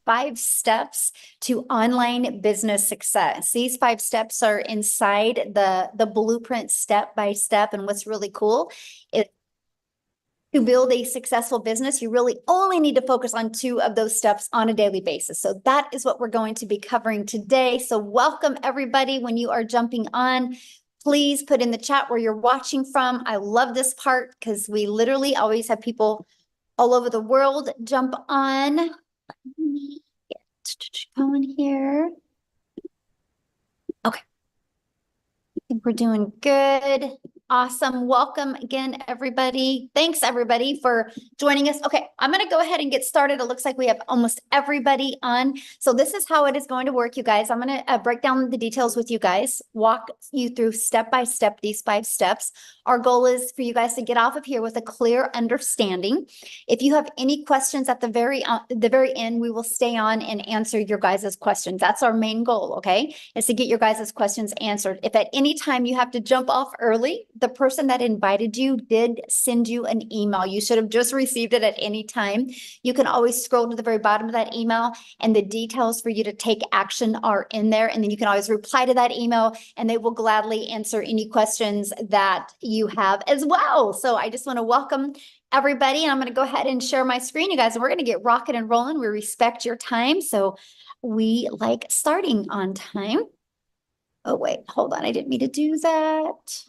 5 steps to online business success. These 5 steps are inside the blueprint step by step. And what's really cool is to build a successful business, you really only need to focus on 2 of those steps on a daily basis. So that is what we're going to be covering today. So welcome everybody. When you are jumping on, please put in the chat where you're watching from. I love this part because we literally always have people all over the world jump on. Let me get going here. Okay. I think we're doing good. Awesome. Welcome again, everybody. Thanks, everybody, for joining us. Okay, I'm going to go ahead and get started. It looks like we have almost everybody on. So this is how it is going to work, you guys. I'm going to break down the details with you guys, walk you through step by step these 5 steps. Our goal is for you guys to get off of here with a clear understanding. If you have any questions at the very end, we will stay on and answer your guys' questions. That's our main goal, okay, is to get your guys' questions answered. If at any time you have to jump off early, the person that invited you did send you an email. You should have just received it at any time. You can always scroll to the very bottom of that email and the details for you to take action are in there. And then you can always reply to that email and they will gladly answer any questions that you have as well. So I just want to welcome everybody. And I'm going to go ahead and share my screen, you guys, and we're going to get rocking and rolling. We respect your time. So we like starting on time. Oh, wait, hold on. I didn't mean to do that.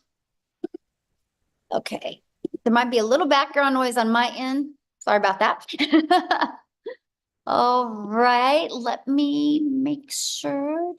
Okay, there might be a little background noise on my end. Sorry about that. All right, let me make sure.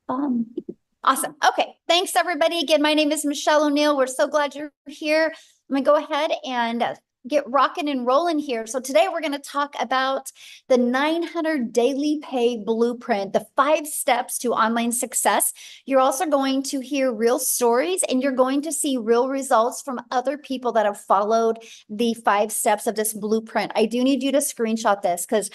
Awesome. Okay, thanks everybody. Again, my name is Michelle O'Neill. We're so glad you're here. I'm gonna go ahead and get rocking and rolling here. So today we're going to talk about the 900 daily pay blueprint, the 5 steps to online success. You're also going to hear real stories and you're going to see real results from other people that have followed the 5 steps of this blueprint. I do need you to screenshot this because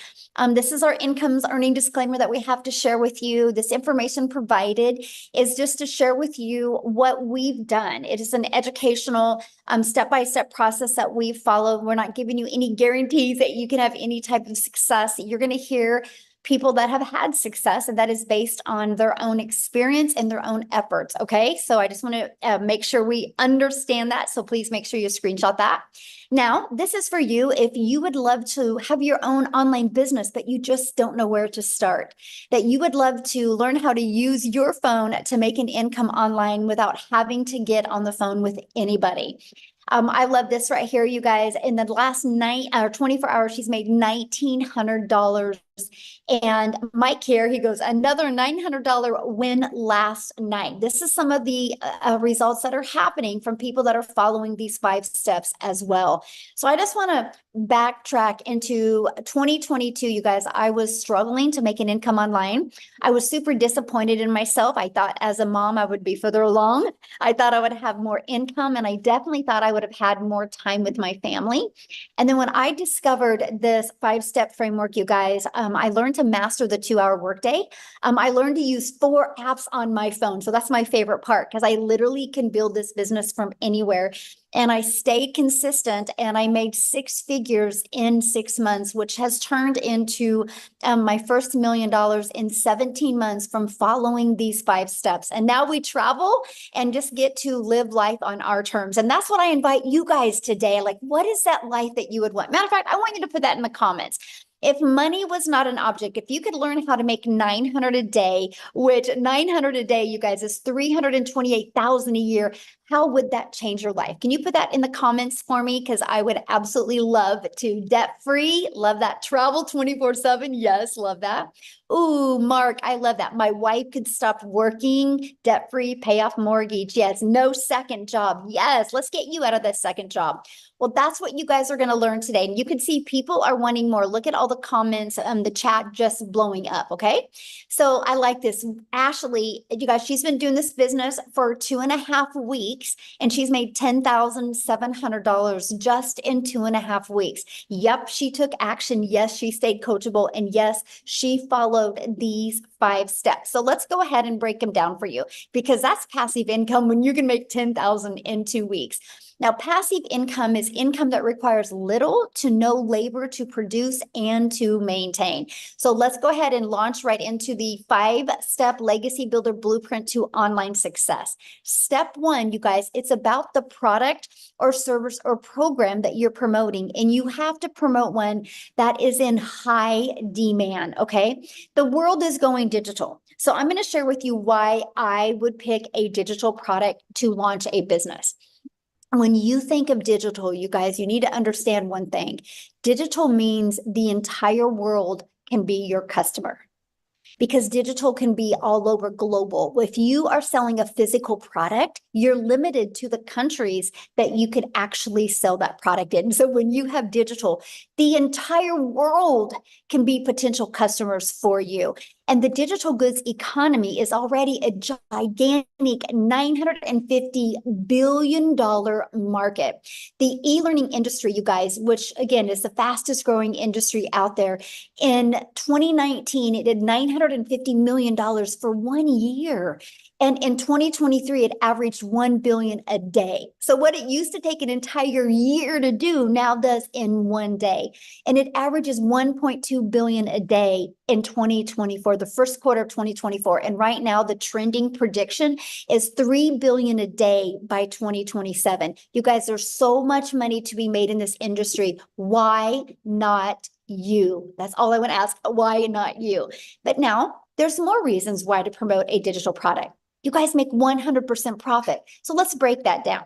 this is our incomes earning disclaimer that we have to share with you. This information provided is just to share with you what we've done. It is an educational step-by-step process that we follow. We're not giving you any guarantees that you can have any type of success. You're going to hear people that have had success, and that is based on their own experience and their own efforts. Okay, so I just want to make sure we understand that. So please make sure you screenshot that. Now, this is for you if you would love to have your own online business, but you just don't know where to start, that you would love to learn how to use your phone to make an income online without having to get on the phone with anybody. I love this right here, you guys. In the last 24 hours, she's made $1,900. And Mike here, he goes, another $900 win last night. This is some of the results that are happening from people that are following these 5 steps as well. So I just want to backtrack into 2022, you guys. I was struggling to make an income online. I was super disappointed in myself. I thought as a mom, I would be further along. I thought I would have more income, and I definitely thought I would have had more time with my family. And then when I discovered this 5-step framework, you guys, I learned to master the 2-hour workday. I learned to use 4 apps on my phone. So that's my favorite part because I literally can build this business from anywhere. And I stayed consistent and I made 6 figures in 6 months, which has turned into my first $1 million in 17 months from following these 5 steps. And now we travel and just get to live life on our terms. And that's what I invite you guys today. Like, what is that life that you would want? Matter of fact, I want you to put that in the comments. If money was not an object, if you could learn how to make 900 a day, which 900 a day, you guys, is 328,000 a year, how would that change your life? Can you put that in the comments for me? Because I would absolutely love to. Debt-free, love that. Travel 24/7, yes, love that. Ooh, Mark, I love that. My wife could stop working, debt-free, pay off mortgage. Yes, no second job. Yes, let's get you out of that second job. Well, that's what you guys are going to learn today. And you can see people are wanting more. Look at all the comments, the chat just blowing up, okay? So I like this. Ashley, you guys, she's been doing this business for 2.5 weeks, and she's made $10,700 just in 2.5 weeks. Yep, she took action. Yes, she stayed coachable. And yes, she followed these 5 steps. So let's go ahead and break them down for you, because that's passive income when you can make $10,000 in 2 weeks. Now, passive income is income that requires little to no labor to produce and to maintain. So let's go ahead and launch right into the 5-step legacy builder blueprint to online success. Step 1, you guys, it's about the product or service or program that you're promoting, and you have to promote one that is in high demand, okay? The world is going digital. So I'm going to share with you why I would pick a digital product to launch a business. When you think of digital, you guys, you need to understand one thing. Digital means the entire world can be your customer, because digital can be all over global. If you are selling a physical product, you're limited to the countries that you could actually sell that product in. So when you have digital, the entire world can be potential customers for you. And the digital goods economy is already a gigantic $950 billion market. The e-learning industry, you guys, which again is the fastest growing industry out there, in 2019, it did $950 million for 1 year. And in 2023, it averaged 1 billion a day. So what it used to take an entire year to do now does in 1 day. And it averages 1.2 billion a day in 2024, the first quarter of 2024. And right now, the trending prediction is 3 billion a day by 2027. You guys, there's so much money to be made in this industry. Why not you? That's all I want to ask. Why not you? But now there's more reasons why to promote a digital product. You guys make 100% profit. So let's break that down.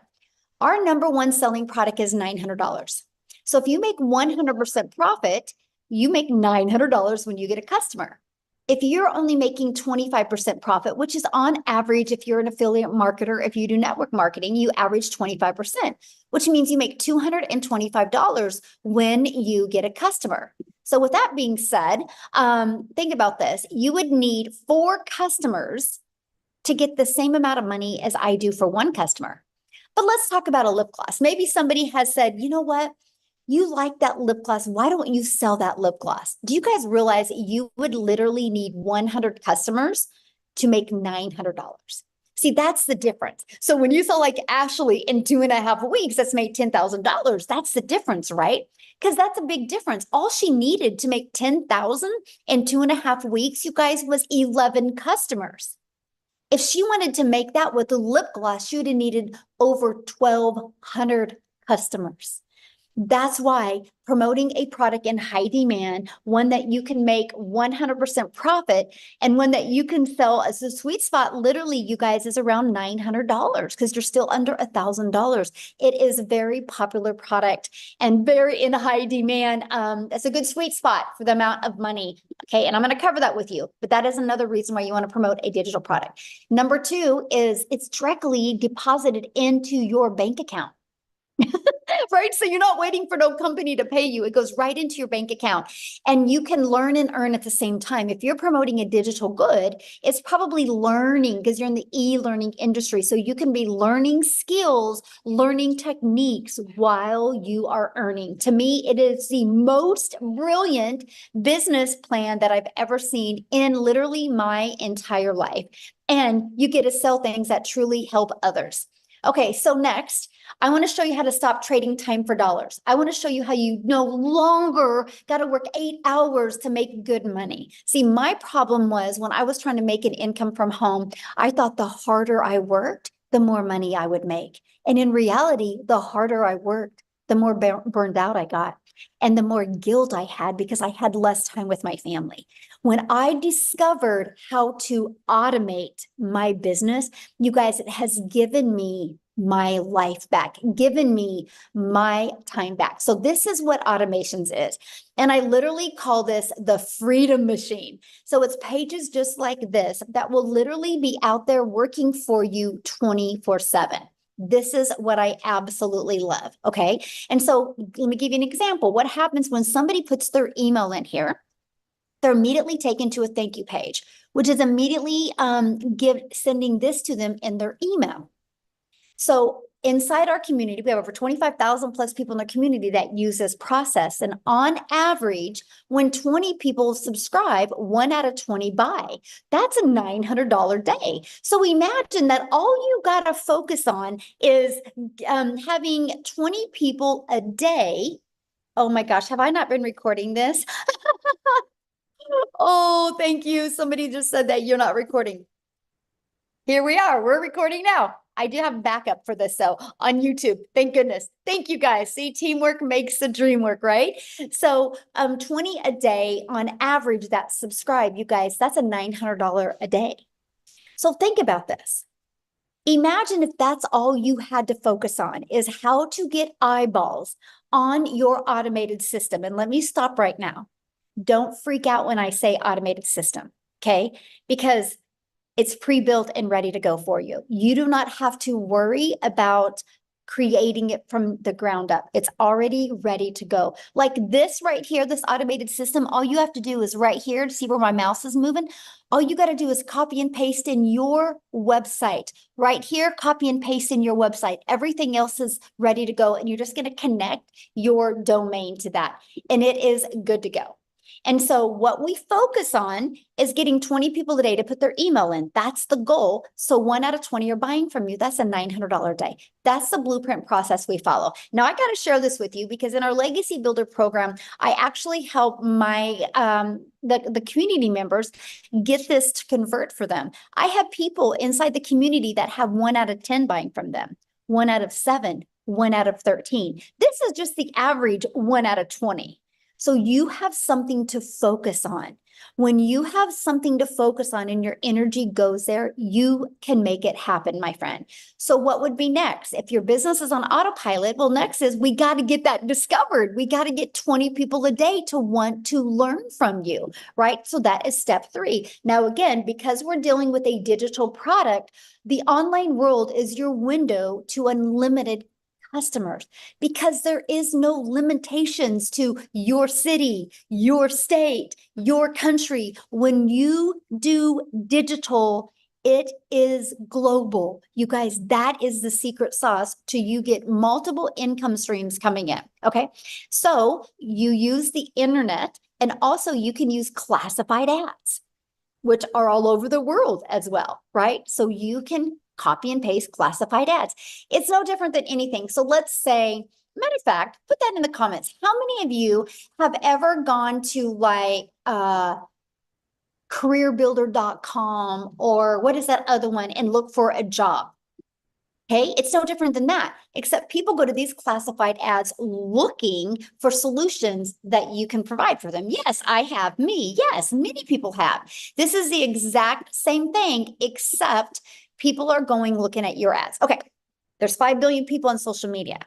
Our number one selling product is $900. So if you make 100% profit, you make $900 when you get a customer. If you're only making 25% profit, which is on average, if you're an affiliate marketer, if you do network marketing, you average 25%, which means you make $225 when you get a customer. So with that being said, think about this. You would need 4 customers to get the same amount of money as I do for 1 customer. But let's talk about a lip gloss. Maybe somebody has said, you know what? You like that lip gloss. Why don't you sell that lip gloss? Do you guys realize you would literally need 100 customers to make $900? See, that's the difference. So when you sell like Ashley in 2.5 weeks, that's made $10,000. That's the difference, right? Because that's a big difference. All she needed to make $10,000 in 2.5 weeks, you guys, was 11 customers. If she wanted to make that with the lip gloss, she would have needed over 1,200 customers. That's why promoting a product in high demand, one that you can make 100% profit, and one that you can sell as a sweet spot, literally, you guys, is around $900 because you're still under $1,000. It is a very popular product and very in high demand. It's a good sweet spot for the amount of money. Okay, and I'm going to cover that with you, but that is another reason why you want to promote a digital product. Number 2 is it's directly deposited into your bank account. Right? So you're not waiting for no company to pay you. It goes right into your bank account, and you can learn and earn at the same time. If you're promoting a digital good, it's probably learning because you're in the e-learning industry. So you can be learning skills, learning techniques while you are earning. To me, it is the most brilliant business plan that I've ever seen in literally my entire life. And you get to sell things that truly help others. Okay, so next, I want to show you how to stop trading time for dollars. I want to show you how you no longer got to work 8 hours to make good money. See, my problem was when I was trying to make an income from home, I thought the harder I worked, the more money I would make. And in reality, the harder I worked, the more burned out I got, and the more guilt I had because I had less time with my family. When I discovered how to automate my business, you guys, it has given me my life back, given me my time back. So this is what automations is. And I literally call this the freedom machine. So it's pages just like this that will literally be out there working for you 24/7. This is what I absolutely love. Okay. And so let me give you an example. What happens when somebody puts their email in here? They're immediately taken to a thank you page, which is immediately sending this to them in their email. So inside our community, we have over 25,000 plus people in the community that use this process. And on average, when 20 people subscribe, 1 out of 20 buy. That's a $900 day. So imagine that all you got to focus on is having 20 people a day. Oh my gosh, have I not been recording this? Oh, thank you. Somebody just said that you're not recording. Here we are. We're recording now. I do have backup for this, though, on YouTube. Thank goodness. Thank you, guys. See, teamwork makes the dream work, right? So 20 a day on average that subscribe, you guys, that's a $900 a day. So think about this. Imagine if that's all you had to focus on is how to get eyeballs on your automated system. And let me stop right now. Don't freak out when I say automated system, okay? Because it's pre-built and ready to go for you. You do not have to worry about creating it from the ground up. It's already ready to go. Like this right here, this automated system, all you have to do is right here to see where my mouse is moving. All you got to do is copy and paste in your website. Right here, copy and paste in your website. Everything else is ready to go. And you're just going to connect your domain to that. And it is good to go. And so what we focus on is getting 20 people a day to put their email in. That's the goal. So 1 out of 20 are buying from you. That's a $900 a day. That's the blueprint process we follow. Now, I got to share this with you because in our Legacy Builder program, I actually help my the community members get this to convert for them. I have people inside the community that have 1 out of 10 buying from them, 1 out of 7, 1 out of 13. This is just the average 1 out of 20. So you have something to focus on. When you have something to focus on and your energy goes there, you can make it happen, my friend. So what would be next? If your business is on autopilot, well, next is we got to get that discovered. We got to get 20 people a day to want to learn from you, right? So that is step 3. Now, again, because we're dealing with a digital product, the online world is your window to unlimited customers because there is no limitations to your city, your state, your country. When you do digital, it is global. You guys, that is the secret sauce to you get multiple income streams coming in. Okay. So you use the internet and also you can use classified ads, which are all over the world as well, right? So you can copy and paste classified ads. It's no different than anything. So let's say, matter of fact, put that in the comments. How many of you have ever gone to like careerbuilder.com or what is that other one and look for a job? Okay, it's no different than that, except people go to these classified ads looking for solutions that you can provide for them. Yes, I have. Me. Yes, many people have. This is the exact same thing, except people are going looking at your ads. Okay, there's 5 billion people on social media.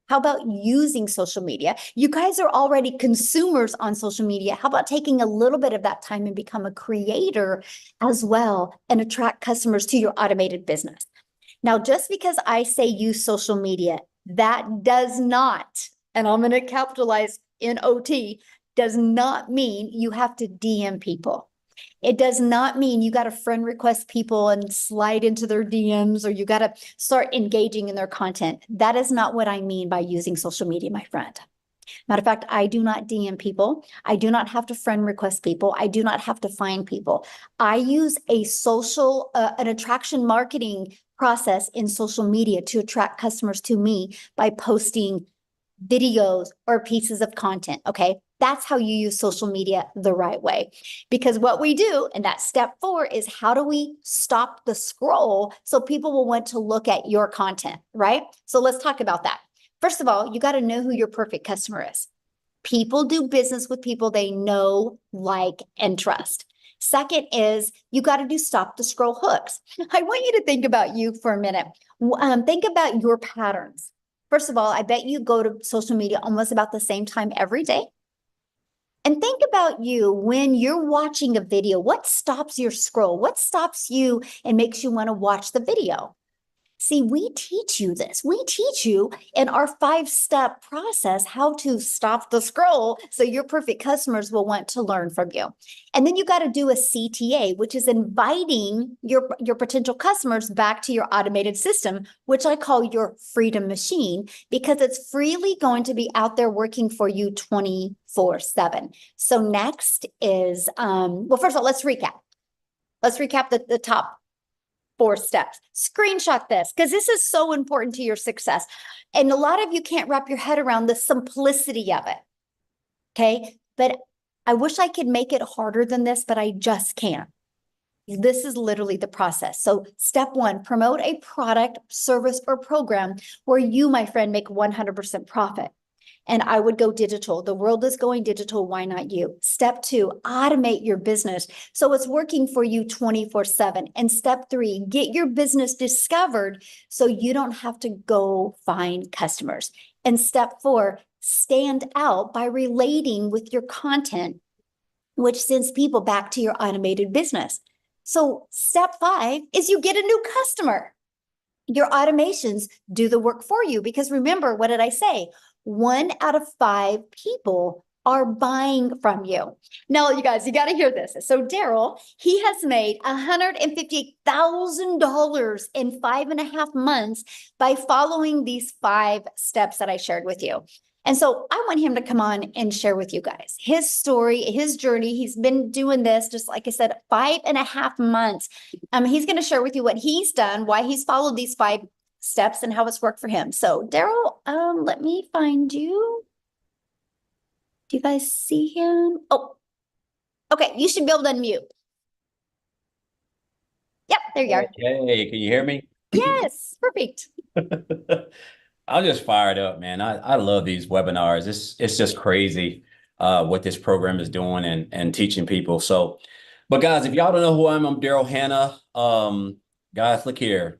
How about using social media? You guys are already consumers on social media. How about taking a little bit of that time and become a creator as well and attract customers to your automated business? Now, just because I say use social media, that does not, and I'm going to capitalize NOT, does not mean you have to DM people. It does not mean you got to friend request people and slide into their DMs or you got to start engaging in their content. That is not what I mean by using social media, my friend. Matter of fact, I do not DM people. I do not have to friend request people. I do not have to find people. I use a social, an attraction marketing process in social media to attract customers to me by posting videos or pieces of content. Okay. That's how you use social media the right way. Because what we do, and that's step 4, is how do we stop the scroll so people will want to look at your content, right? So let's talk about that. First of all, you got to know who your perfect customer is. People do business with people they know, like, and trust. Second is you got to do stop the scroll hooks. I want you to think about you for a minute. Think about your patterns. First of all, I bet you go to social media almost about the same time every day. And think about you when you're watching a video. What stops your scroll? What stops you and makes you want to watch the video? See, we teach you this. We teach you in our 5-step process how to stop the scroll so your perfect customers will want to learn from you. And then you got to do a CTA, which is inviting your potential customers back to your automated system, which I call your freedom machine, because it's freely going to be out there working for you 24/7. So next is, well, first of all, let's recap. Let's recap the top 4 steps. Screenshot this because this is so important to your success. And a lot of you can't wrap your head around the simplicity of it. Okay. But I wish I could make it harder than this, but I just can't. This is literally the process. So step 1, promote a product, service, or program where you, my friend, make 100% profit. And I would go digital. The world is going digital. Why not you? Step 2, automate your business so it's working for you 24/7. And step 3, get your business discovered so you don't have to go find customers. And step 4, stand out by relating with your content, which sends people back to your automated business. So step 5 is you get a new customer. Your automations do the work for you because remember, what did I say? 1 out of 5 people are buying from you. Now, you guys, you got to hear this. So Daryl, he has made $150,000 in 5.5 months by following these 5 steps that I shared with you. And so I want him to come on and share with you guys his story, his journey. He's been doing this, just like I said, 5.5 months. He's going to share with you what he's done, why he's followed these 5 steps and how it's worked for him. So Daryl, let me find you. Do you guys see him? Oh, okay. You should be able to unmute. Yep, there you are. Hey, can you hear me? Yes, perfect. I'm just fired up, man. I love these webinars. It's just crazy what this program is doing and teaching people. So, but guys, if y'all don't know who I am, I'm Daryl Hannah. Guys, look here.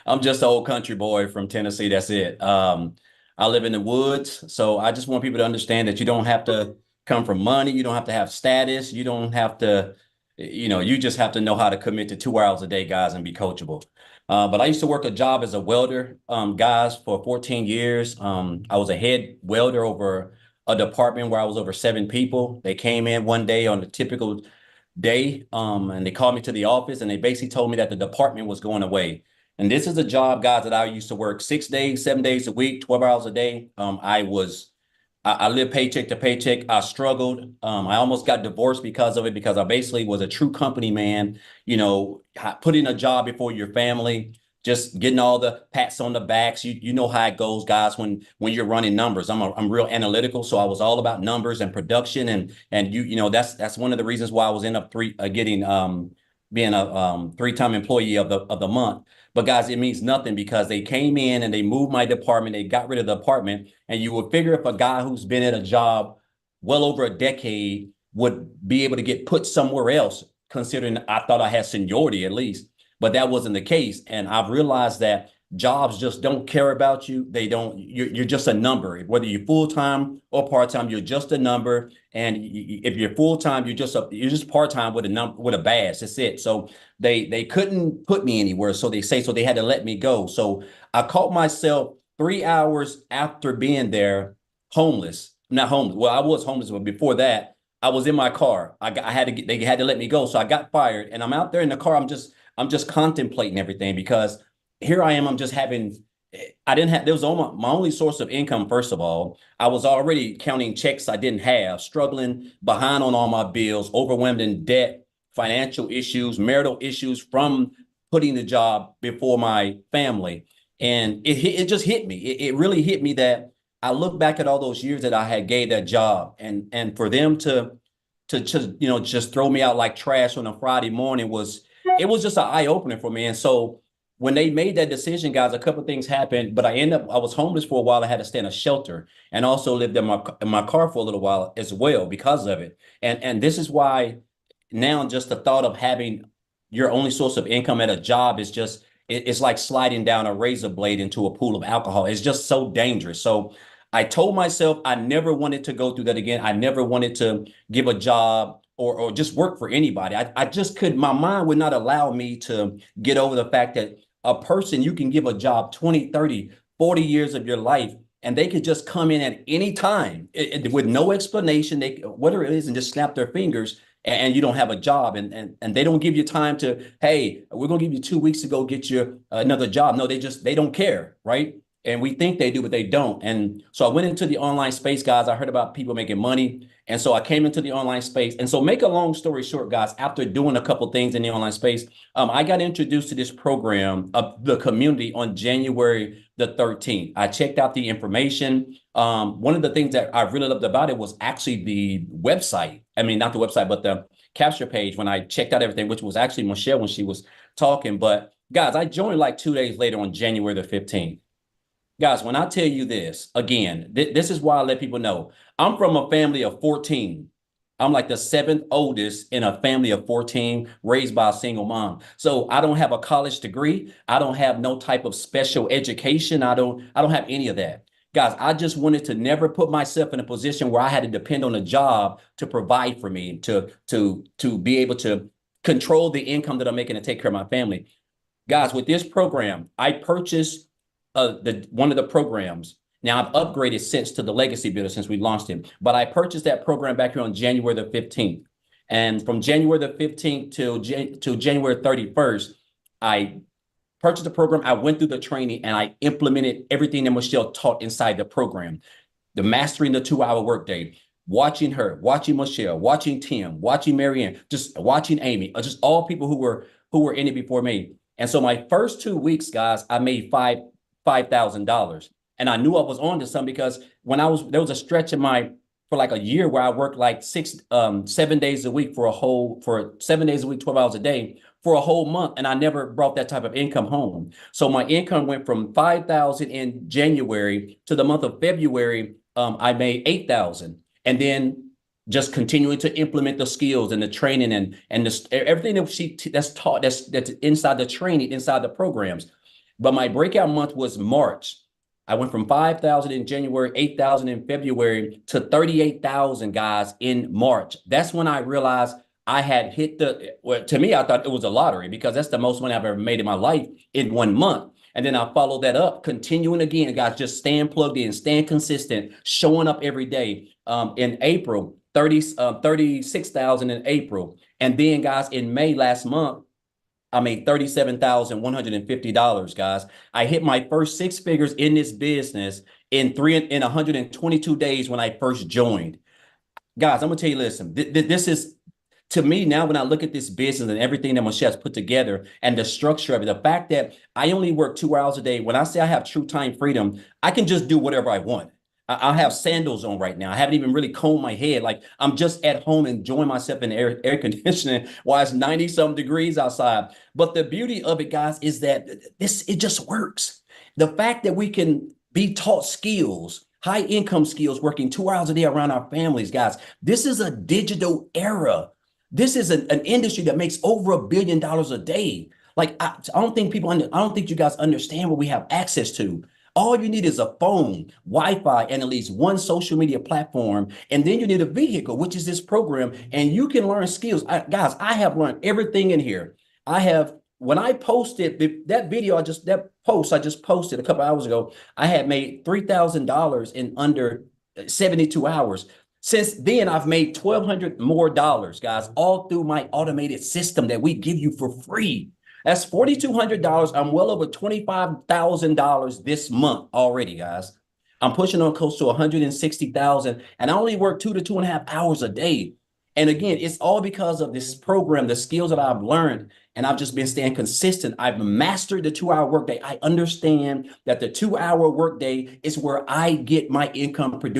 I'm just an old country boy from Tennessee. That's it. I live in the woods. So I just want people to understand that you don't have to come from money. You don't have to have status. You don't have to, you just have to know how to commit to 2 hours a day, guys, and be coachable. But I used to work a job as a welder, guys, for 14 years. I was a head welder over a department where I was over 7 people. They came in one day on a typical day, and they called me to the office, and they basically told me that the department was going away. And this is a job, guys, that I used to work 6 days, 7 days a week, 12 hours a day. I lived paycheck to paycheck. I struggled. I almost got divorced because of it, because I basically was a true company man, putting a job before your family, just getting all the pats on the backs. You know how it goes, guys, when you're running numbers. I'm real analytical. So I was all about numbers and production. And that's one of the reasons why I was being a 3-time employee of the month. But guys, it means nothing because they came in and they moved my department. They got rid of the department. And you would figure if a guy who's been at a job well over a decade would be able to get put somewhere else, considering I thought I had seniority at least. But that wasn't the case. And I've realized that jobs just don't care about you. You're just a number. Whether you're full-time or part-time, you're just a number. And if you're full-time, you're just part-time with a badge. That's it. So they couldn't put me anywhere. So they had to let me go. So I caught myself 3 hours after being there, homeless. Not homeless. Well, I was homeless, but before that, I was in my car. They had to let me go. So I got fired, and I'm out there in the car. I'm just contemplating everything because here I am. There was my only source of income. First of all, I was already counting checks I didn't have, struggling behind on all my bills, overwhelmed in debt, financial issues, marital issues from putting the job before my family. And it just hit me. It really hit me that I look back at all those years that I had gave that job, and for them to just throw me out like trash on a Friday morning was just an eye opener for me. And so when they made that decision, guys, a couple of things happened, but I was homeless for a while. I had to stay in a shelter and also lived in my car for a little while as well because of it. And this is why now just the thought of having your only source of income at a job is just, it's like sliding down a razor blade into a pool of alcohol. It's just so dangerous. So I told myself I never wanted to go through that again. I never wanted to give a job or just work for anybody. I just couldn't, my mind would not allow me to get over the fact that a person you can give a job 20, 30, 40 years of your life, and they could just come in at any time with no explanation, they whatever it is, and just snap their fingers, and you don't have a job, and they don't give you time to, hey, we're gonna give you 2 weeks to go get you another job. No, they don't care, right? And we think they do, but they don't. And so I went into the online space, guys. I heard about people making money. And so I came into the online space. And so, make a long story short, guys, after doing a couple things in the online space, I got introduced to this program of the community on January the 13th. I checked out the information. One of the things that I really loved about it was actually the website. I mean, not the website, but the capture page when I checked out everything, which was actually Michelle when she was talking. But guys, I joined like 2 days later on January the 15th. Guys, when I tell you this, again, this is why I let people know. I'm from a family of 14. I'm like the seventh oldest in a family of 14, raised by a single mom. So I don't have a college degree. I don't have no type of special education. I don't have any of that. Guys, I just wanted to never put myself in a position where I had to depend on a job to provide for me, to be able to control the income that I'm making to take care of my family. Guys, with this program, I purchased one of the programs. Now I've upgraded since to the Legacy Builder since we launched it, but I purchased that program back here on January the 15th. And from January the 15th to January 31st, I purchased the program. I went through the training and I implemented everything that Michelle taught inside the program. The mastering the 2-hour workday, watching her, watching Michelle, watching Tim, watching Marianne, just watching Amy, just all people who were in it before me. And so my first 2 weeks, guys, I made $5,000. And I knew I was on to something because there was a stretch for like a year where I worked like 7 days a week for 7 days a week, 12 hours a day for a whole month. And I never brought that type of income home. So my income went from 5,000 in January to the month of February. I made 8,000. And then just continuing to implement the skills and the training and everything that's taught, that's inside the training, inside the programs. But my breakout month was March. I went from 5,000 in January, 8,000 in February to 38,000, guys, in March. That's when I realized I had hit to me, I thought it was a lottery because that's the most money I've ever made in my life in 1 month. And then I followed that up, continuing again, guys, just staying plugged in, staying consistent, showing up every day. In April, 36,000 in April. And then, guys, in May last month, I made $37,150, guys. I hit my first 6 figures in this business in 122 days when I first joined. Guys, I'm gonna tell you, listen, this is, to me now, when I look at this business and everything that Michelle's put together and the structure of it, the fact that I only work 2 hours a day, when I say I have true time freedom, I can just do whatever I want. I have sandals on right now. I haven't even really combed my head. Like, I'm just at home enjoying myself in air conditioning while it's 90-some degrees outside. But the beauty of it, guys, is that it just works. The fact that we can be taught skills, high income skills, working 2 hours a day around our families, guys. This is a digital era. This is an industry that makes over $1 billion a day. Like, I don't think you guys understand what we have access to. All you need is a phone, Wi-Fi, and at least one social media platform. And then you need a vehicle, which is this program. And you can learn skills. Guys, I have learned everything in here. When I posted that video, that post I just posted a couple hours ago, I had made $3,000 in under 72 hours. Since then, I've made $1,200 more, guys, all through my automated system that we give you for free. That's $4,200. I'm well over $25,000 this month already, guys. I'm pushing on close to 160,000, and I only work 2 to 2.5 hours a day. And again, it's all because of this program, the skills that I've learned, and I've just been staying consistent. I've mastered the 2-hour workday. I understand that the 2-hour workday is where I get my income from,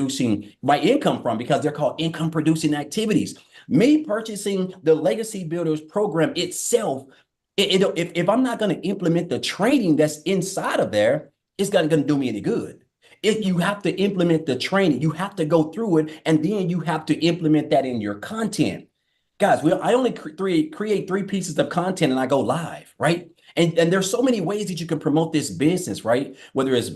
because they're called income producing activities. Me purchasing the Legacy Builders program itself, if I'm not going to implement the training that's inside of there, it's not going to do me any good. If you have to implement the training, you have to go through it, and then you have to implement that in your content. Guys, I only create 3 pieces of content and I go live, right? And there's so many ways that you can promote this business, right? Whether it's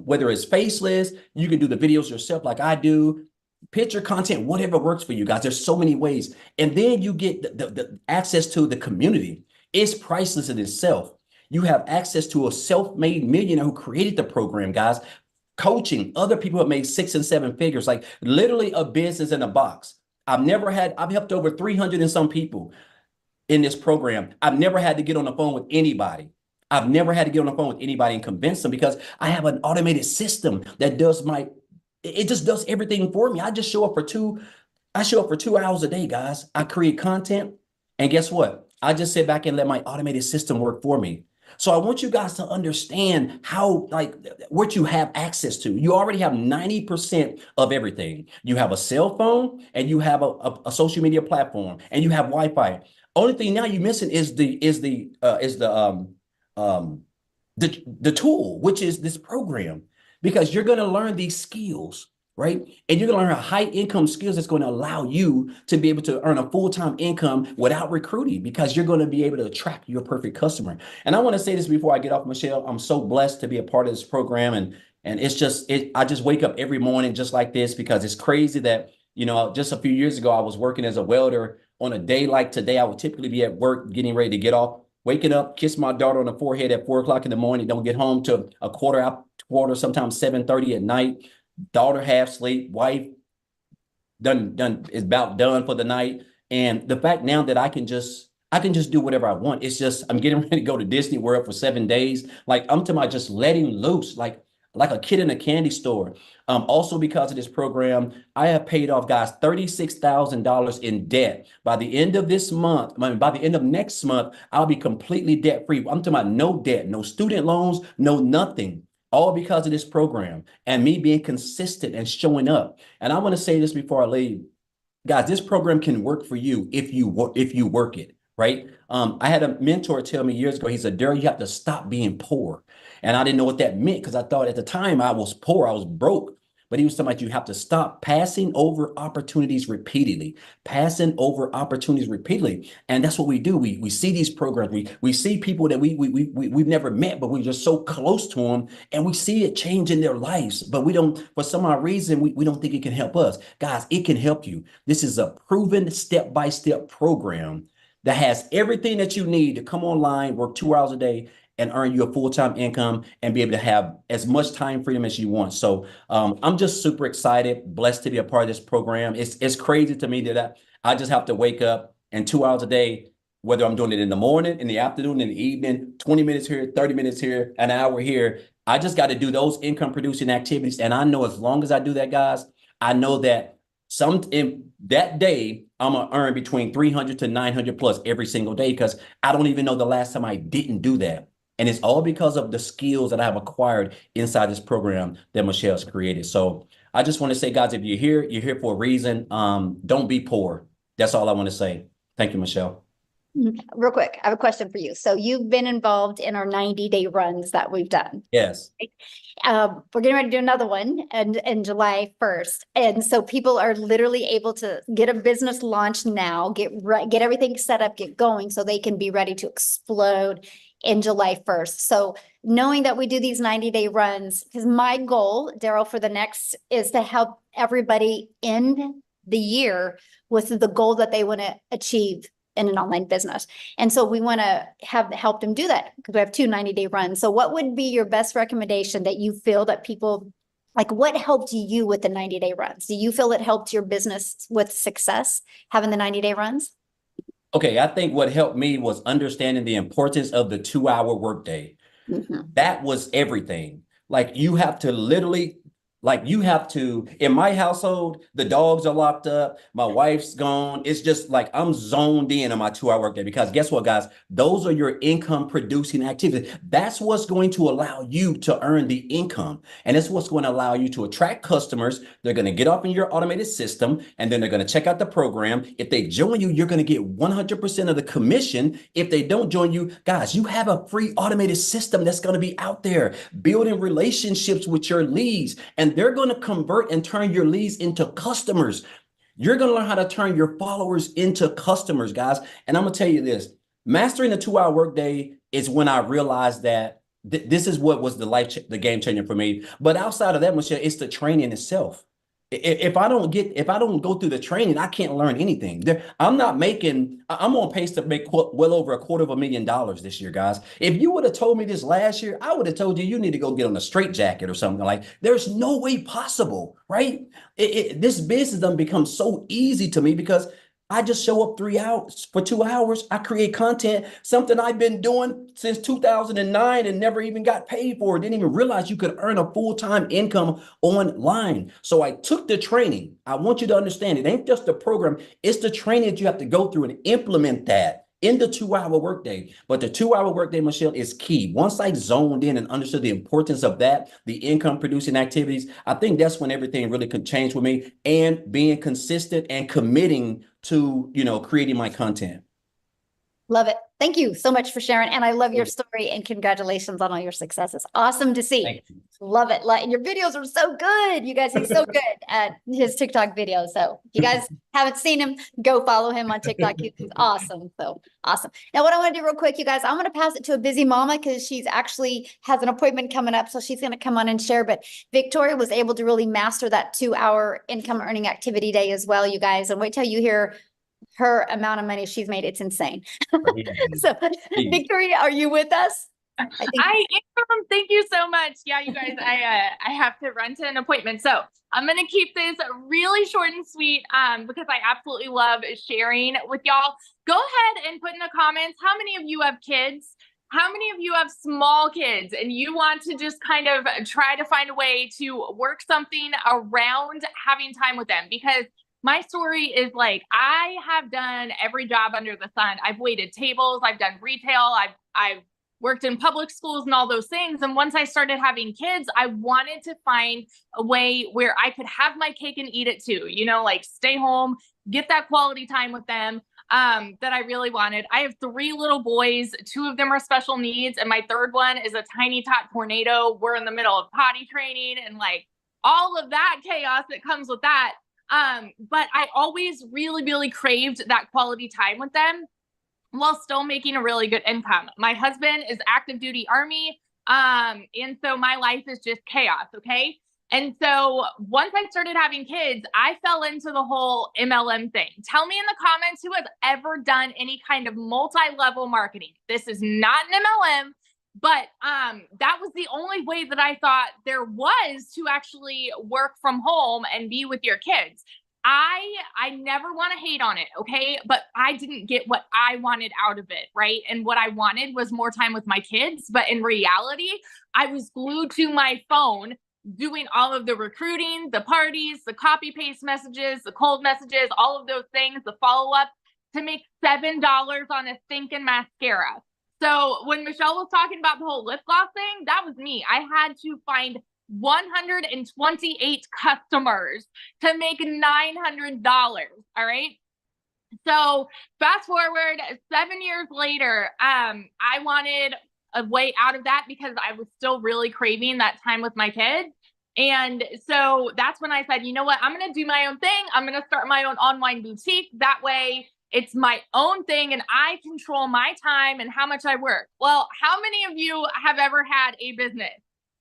whether it's faceless, you can do the videos yourself like I do. Picture content, whatever works for you guys. There's so many ways. And then you get the access to the community. It's priceless in itself. You have access to a self-made millionaire who created the program, guys. Coaching other people have made 6 and 7 figures, like literally a business in a box. I've helped over 300 and some people in this program. I've never had to get on the phone with anybody. I've never had to get on the phone with anybody and convince them because I have an automated system that it just does everything for me. I show up for 2 hours a day, guys. I create content. And guess what? I just sit back and let my automated system work for me. So I want you guys to understand how, like, what you have access to. You already have 90% of everything. You have a cell phone and you have a social media platform and you have Wi-Fi. Only thing now you're missing is the tool, which is this program, because you're going to learn these skills, right? And you're going to learn high income skills that's going to allow you to be able to earn a full-time income without recruiting, because you're going to be able to attract your perfect customer. And I want to say this before I get off, Michelle. I'm so blessed to be a part of this program. And it's just, I just wake up every morning just like this, because it's crazy that, just a few years ago, I was working as a welder. On a day like today, I would typically be at work getting ready to get off, waking up, kiss my daughter on the forehead at 4 o'clock in the morning, don't get home to a quarter, sometimes 7:30 at night. Daughter half sleep, wife done is about done for the night. And the fact now that I can just do whatever I want. It's just, I'm getting ready to go to Disney World for 7 days. Like, I'm talking about just letting loose, like a kid in a candy store. Also, because of this program, I have paid off, guys, $36,000 in debt. By the end of this month, by the end of next month, I'll be completely debt free. I'm talking about no debt, no student loans, no nothing. All because of this program and me being consistent and showing up. And I want to say this before I leave, guys. This program can work for you if you work it, right? I had a mentor tell me years ago. He said, "Daryl, you have to stop being poor." And I didn't know what that meant, because I thought at the time I was poor, I was broke. But he was talking about, you have to stop passing over opportunities repeatedly, And that's what we do. We see these programs. We see people that we've never met, but we're just so close to them, and we see it change in their lives. But we don't, for some odd reason, we don't think it can help us. Guys, it can help you. This is a proven step-by-step program that has everything that you need to come online, work 2 hours a day, and earn you a full-time income and be able to have as much time freedom as you want. So I'm just super excited, blessed to be a part of this program. It's crazy to me that I just have to wake up, and 2 hours a day, whether I'm doing it in the morning, in the afternoon, in the evening, 20 minutes here, 30 minutes here, an hour here. I just got to do those income producing activities. And I know as long as I do that, guys, I know that in that day, I'm going to earn between 300 to 900 plus every single day, because I don't even know the last time I didn't do that. And it's all because of the skills that I have acquired inside this program that Michelle's created. So I just want to say, guys, if you're here for a reason. Don't be poor. That's all I want to say. Thank you, Michelle. Real quick, I have a question for you. So you've been involved in our 90-day runs that we've done. Yes. We're getting ready to do another one in July 1st. And so people are literally able to get a business launch now, get everything set up, get going, so they can be ready to explode in July 1st. So knowing that we do these 90-day runs, because my goal, Daryl, for the next is to help everybody end the year with the goal that they want to achieve in an online business. And so we want to help them do that, because we have two 90-day runs. So what would be your best recommendation that you feel that people, like, what helped you with the 90-day runs? Do you feel it helped your business with success, having the 90-day runs? Okay, I think what helped me was understanding the importance of the 2-hour workday. That was everything. Like, you have to literally, in my household, the dogs are locked up, my wife's gone. It's just like I'm zoned in on my 2-hour workday, because guess what, guys? Those are your income producing activities. That's what's going to allow you to earn the income. And it's what's going to allow you to attract customers. They're going to get off in your automated system, and then they're going to check out the program. If they join you, you're going to get 100% of the commission. If they don't join you, guys, you have a free automated system that's going to be out there building relationships with your leads. And they're going to convert and turn your leads into customers. You're going to learn how to turn your followers into customers, guys. And I'm going to tell you this, mastering the 2-hour workday is when I realized that this is what was the game changer for me. But outside of that, Michelle, it's the training itself. If I don't go through the training, I can't learn anything. I'm not making, I'm on pace to make well over $250,000 this year, guys. If you would have told me this last year, I would have told you you need to go get on a straitjacket or something. Like, there's no way possible, right? This business done become so easy to me because I just show up 3 hours for 2 hours. I create content, something I've been doing since 2009 and never even got paid for. Didn't even realize you could earn a full-time income online. So I took the training. I want you to understand it ain't just the program, it's the training that you have to go through and implement that in the 2 hour workday. But the 2 hour workday, Michelle, is key. Once I zoned in and understood the importance of that, the income producing activities, I think that's when everything really could change with me, and being consistent and committing to, creating my content. Love it. Thank you so much for sharing. And I love your story, and congratulations on all your successes. Awesome to see. Love it. Like, your videos are so good. You guys, he's so good at his TikTok videos. So if you guys haven't seen him, go follow him on TikTok. He's awesome. So awesome. Now, what I want to do real quick, you guys, I'm going to pass it to a busy mama because she's actually has an appointment coming up. So she's going to come on and share. But Victoria was able to really master that 2 hour income earning activity day as well, you guys. And wait till you hear her amount of money she's made. It's insane. So Victoria, are you with us? I am. Thank you so much. Yeah, you guys, I have to run to an appointment. So I'm going to keep this really short and sweet because I absolutely love sharing with y'all. Go ahead and put in the comments, how many of you have kids? How many of you have small kids and you want to just kind of try to find a way to work something around having time with them? Because my story is like, I have done every job under the sun. I've waited tables, I've done retail, I've worked in public schools and all those things. And once I started having kids, I wanted to find a way where I could have my cake and eat it too, like stay home, get that quality time with them that I really wanted. I have 3 little boys, 2 of them are special needs, and my third one is a tiny tot tornado. We're in the middle of potty training and like all of that chaos that comes with that. But I always really, really craved that quality time with them while still making a really good income. My husband is active duty Army. And so my life is just chaos. Okay. And so once I started having kids, I fell into the whole MLM thing. Tell me in the comments who has ever done any kind of multi-level marketing. This is not an MLM. But that was the only way that I thought there was to actually work from home and be with your kids. I never want to hate on it, okay? But I didn't get what I wanted out of it, right? And what I wanted was more time with my kids. But in reality, I was glued to my phone doing all of the recruiting, the parties, the copy paste messages, the cold messages, all of those things, the follow-up to make $7 on a stinking mascara. So when Michelle was talking about the whole lip gloss thing, that was me. I had to find 128 customers to make $900. All right. So fast forward 7 years later, I wanted a way out of that because I was still really craving that time with my kids. And so that's when I said, you know what, I'm going to do my own thing. I'm going to start my own online boutique. That way it's my own thing and I control my time and how much I work. Well, how many of you have ever had a business?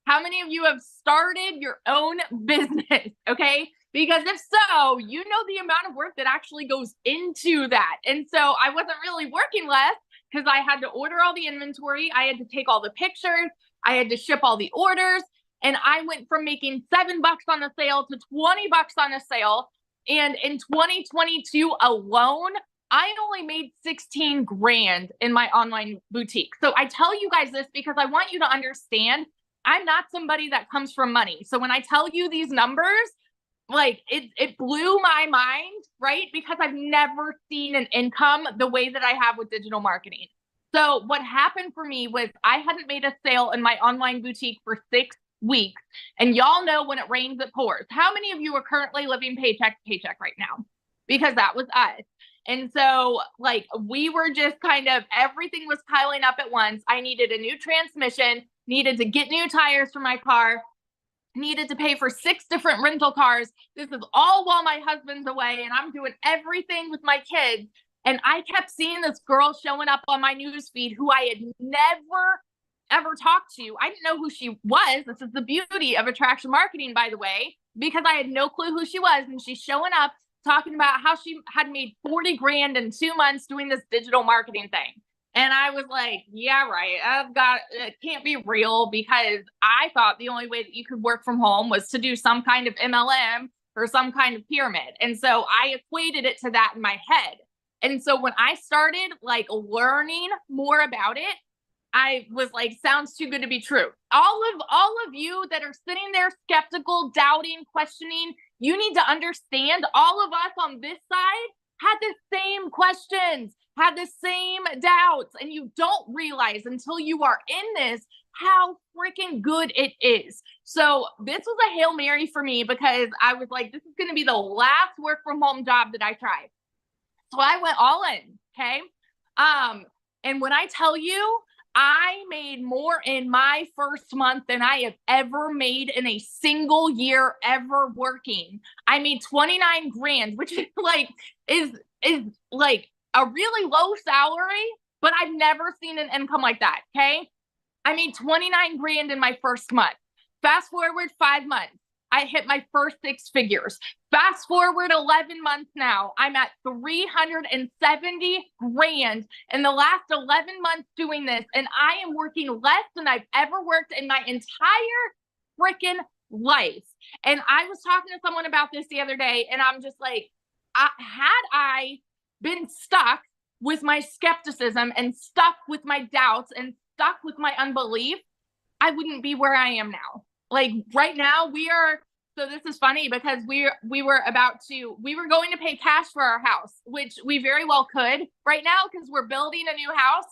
How many of you have started your own business? Okay. Because if so, you know the amount of work that actually goes into that. And so I wasn't really working less because I had to order all the inventory. I had to take all the pictures. I had to ship all the orders. And I went from making $7 on a sale to $20 on a sale. And in 2022 alone, I only made 16 grand in my online boutique. So I tell you guys this because I want you to understand I'm not somebody that comes from money. So when I tell you these numbers, like it blew my mind, right? Because I've never seen an income the way that I have with digital marketing. So what happened for me was I hadn't made a sale in my online boutique for 6 weeks. And y'all know when it rains, it pours. How many of you are currently living paycheck to paycheck right now? Because that was us. And so like we were just kind of, everything was piling up at once. I needed a new transmission, needed to get new tires for my car, needed to pay for 6 different rental cars. This is all while my husband's away and I'm doing everything with my kids. And I kept seeing this girl showing up on my newsfeed who I had never, ever talked to. I didn't know who she was. This is the beauty of attraction marketing, by the way. because I had no clue who she was. And she's showing up talking about how she had made 40 grand in 2 months doing this digital marketing thing. And I was like, yeah, right. It can't be real, because I thought the only way that you could work from home was to do some kind of MLM or some kind of pyramid. And so I equated it to that in my head. And so when I started like learning more about it, I was like, sounds too good to be true. All of you that are sitting there skeptical, doubting, questioning, you need to understand all of us on this side had the same questions, had the same doubts, and you don't realize until you are in this how freaking good it is. So this was a Hail Mary for me, because I was like, this is going to be the last work from home job that I try. So I went all in. Okay. And when I tell you, I made more in my first month than I have ever made in a single year ever working. I made 29 grand, which is like a really low salary, but I've never seen an income like that. Okay. I made 29 grand in my first month. Fast forward 5 months, I hit my first 6 figures. Fast forward 11 months now, I'm at 370 grand in the last 11 months doing this. And I am working less than I've ever worked in my entire freaking life. And I was talking to someone about this the other day, and I'm just like, had I been stuck with my skepticism and stuck with my doubts and stuck with my unbelief, I wouldn't be where I am now. Like right now so this is funny, because we were going to pay cash for our house, which we very well could right now, because we're building a new house.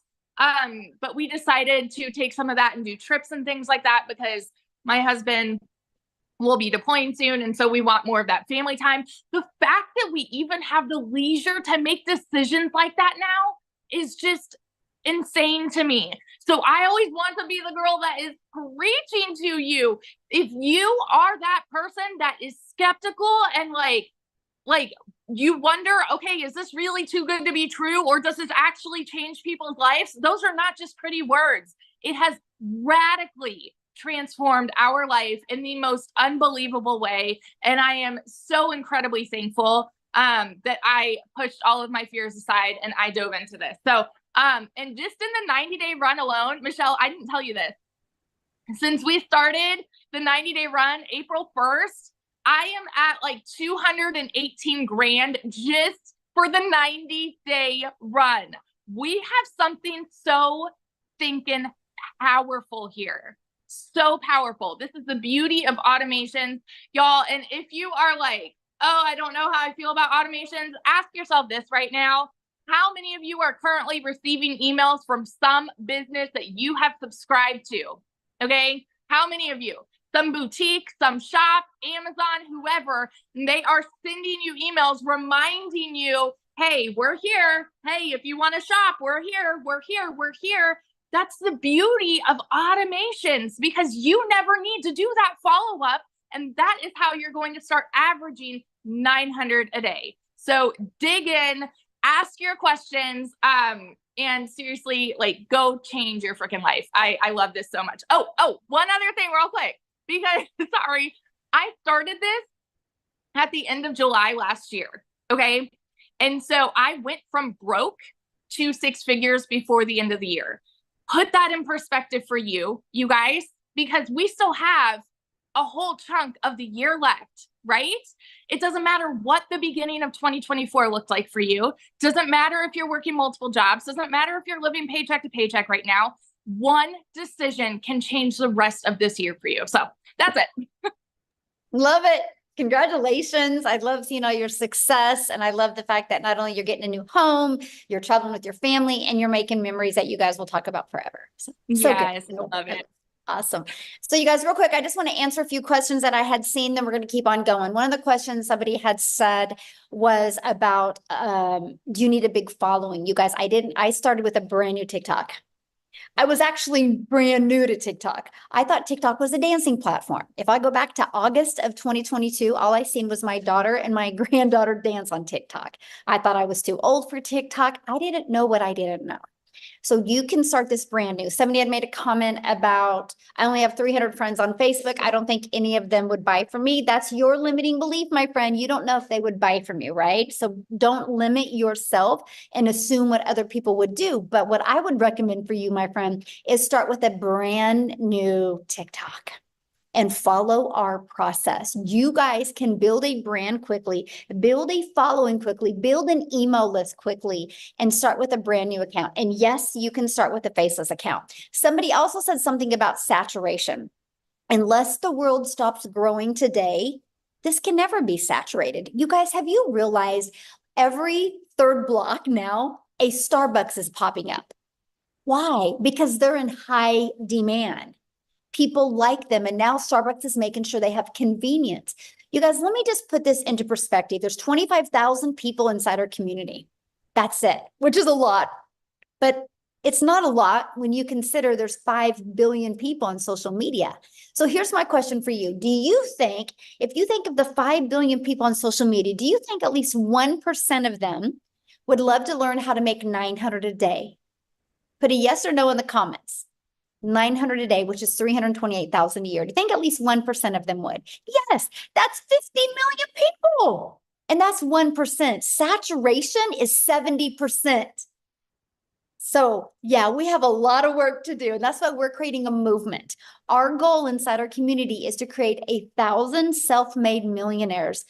But we decided to take some of that and do trips and things like that, because my husband will be deploying soon. And so we want more of that family time. The fact that we even have the leisure to make decisions like that now is just insane to me. So I always want to be the girl that is preaching to you. If you are that person that is skeptical and like you wonder, okay, is this really too good to be true? Or does this actually change people's lives? Those are not just pretty words. It has radically transformed our life in the most unbelievable way. And I am so incredibly thankful that I pushed all of my fears aside and I dove into this. So, and just in the 90-day run alone, Michelle, I didn't tell you this. Since we started the 90-day run, April 1st, I am at like 218 grand just for the 90-day run. We have something so thinking powerful here. So powerful. This is the beauty of automations, y'all. And if you are like, oh, I don't know how I feel about automations, ask yourself this right now. How many of you are currently receiving emails from some business that you have subscribed to? Okay. How many of you? Some boutique, some shop, Amazon, whoever, they are sending you emails reminding you, hey, we're here. Hey, if you want to shop, we're here, we're here, we're here. That's the beauty of automations, because you never need to do that follow-up. And that is how you're going to start averaging 900 a day. So dig in, ask your questions, and seriously, like, go change your freaking life. I love this so much. Oh, one other thing real quick, because sorry, I started this at the end of July last year. Okay. And so I went from broke to 6 figures before the end of the year. Put that in perspective for you guys, because we still have a whole chunk of the year left, right? It doesn't matter what the beginning of 2024 looked like for you. Doesn't matter if you're working multiple jobs. Doesn't matter if you're living paycheck to paycheck right now. One decision can change the rest of this year for you. So that's it. Love it. Congratulations. I love seeing all your success. And I love the fact that not only you're getting a new home, you're traveling with your family, and you're making memories that you guys will talk about forever. So yes, good. I love it. Awesome. So you guys, real quick, I just want to answer a few questions that I had seen, then we're going to keep on going. One of the questions somebody had said was about, do you need a big following? You guys, I started with a brand new TikTok. I was actually brand new to TikTok. I thought TikTok was a dancing platform. If I go back to August of 2022, all I seen was my daughter and my granddaughter dance on TikTok. I thought I was too old for TikTok. I didn't know what I didn't know. So you can start this brand new. Somebody had made a comment about, I only have 300 friends on Facebook. I don't think any of them would buy from me. That's your limiting belief, my friend. You don't know if they would buy from you, right? So don't limit yourself and assume what other people would do. But what I would recommend for you, my friend, is start with a brand new TikTok and follow our process. You guys can build a brand quickly, build a following quickly, build an email list quickly, and start with a brand new account. And yes, you can start with a faceless account. Somebody also said something about saturation. Unless the world stops growing today, this can never be saturated. You guys, have you realized every third block now, a Starbucks is popping up? Why? Because they're in high demand. People like them. And now Starbucks is making sure they have convenience. You guys, let me just put this into perspective. There's 25,000 people inside our community. That's it, which is a lot. But it's not a lot when you consider there's 5 billion people on social media. So here's my question for you. Do you think, if you think of the 5 billion people on social media, do you think at least 1% of them would love to learn how to make 900 a day? Put a yes or no in the comments. 900 a day, which is 328,000 a year. Do you think at least 1% of them would? Yes, that's 50 million people. And that's 1%. Saturation is 70%. So yeah, we have a lot of work to do. And that's why we're creating a movement. Our goal inside our community is to create 1,000 self-made millionaires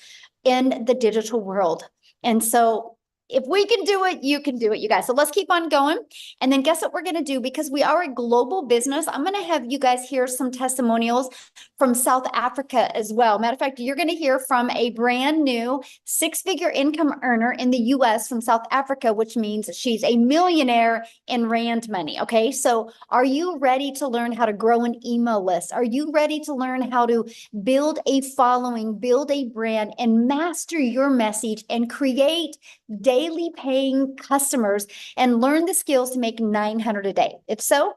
in the digital world. And so if we can do it, you can do it, you guys. So let's keep on going. And then guess what we're going to do? Because we are a global business, I'm going to have you guys hear some testimonials from South Africa as well. Matter of fact, you're going to hear from a brand new 6-figure income earner in the US from South Africa, which means she's a millionaire in Rand money. Okay. So are you ready to learn how to grow an email list? Are you ready to learn how to build a following, build a brand, and master your message and create daily paying customers and learn the skills to make 900 a day? If so,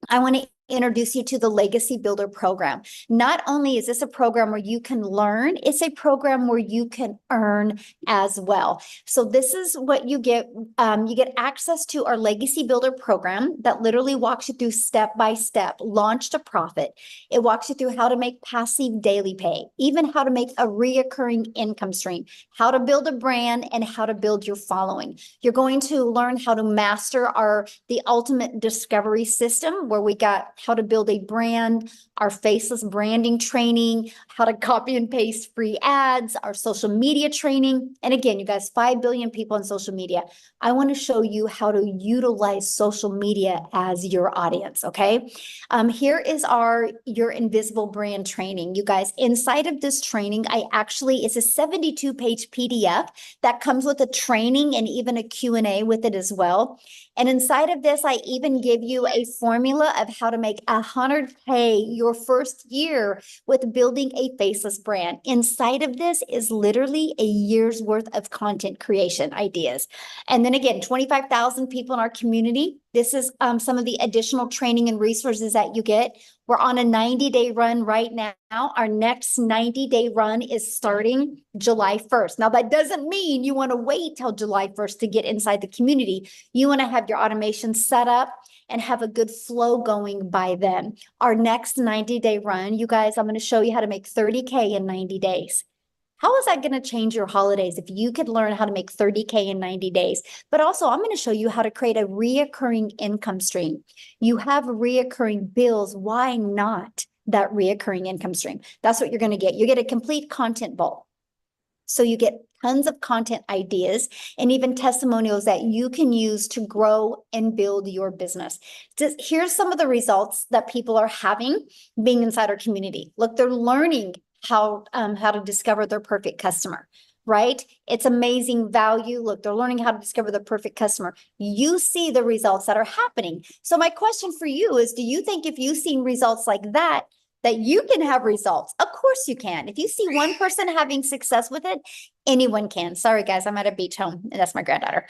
I want to introduce you to the Legacy Builder program. Not only is this a program where you can learn, it's a program where you can earn as well. So this is what you get. You get access to our Legacy Builder program that literally walks you through step by step, launch to profit. It walks you through how to make passive daily pay, even how to make a reoccurring income stream, how to build a brand, and how to build your following. You're going to learn how to master the ultimate discovery system, where we got how to build a brand, our faceless branding training, how to copy and paste free ads, our social media training. And again, you guys, 5 billion people on social media. I want to show you how to utilize social media as your audience. Okay. Here is your invisible brand training. You guys, inside of this training, it's a 72-page PDF that comes with a training and even a Q&A with it as well. And inside of this, I even give you a formula of how to make 100K your first year with building a faceless brand. Inside of this is literally a year's worth of content creation ideas. And then again, 25,000 people in our community. This is some of the additional training and resources that you get. We're on a 90-day run right now. Our next 90-day run is starting July 1st. Now, that doesn't mean you want to wait till July 1st to get inside the community. You want to have your automation set up and have a good flow going by then. Our next 90-day run, you guys, I'm going to show you how to make 30K in 90 days. How is that going to change your holidays if you could learn how to make 30K in 90 days? But also, I'm going to show you how to create a reoccurring income stream. You have reoccurring bills. Why not that reoccurring income stream? That's what you're going to get. You get a complete content bowl. So you get tons of content ideas and even testimonials that you can use to grow and build your business. Here's some of the results that people are having being inside our community. Look, they're learning how to discover their perfect customer, right? It's amazing value. Look, they're learning how to discover the perfect customer. You see the results that are happening. So my question for you is, do you think if you've seen results like that you can have results? Of course you can. If you see one person having success with it, anyone can. Sorry, guys, I'm at a beach home, and that's my granddaughter.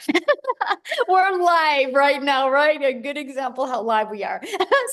We're live right now, right? A good example how live we are.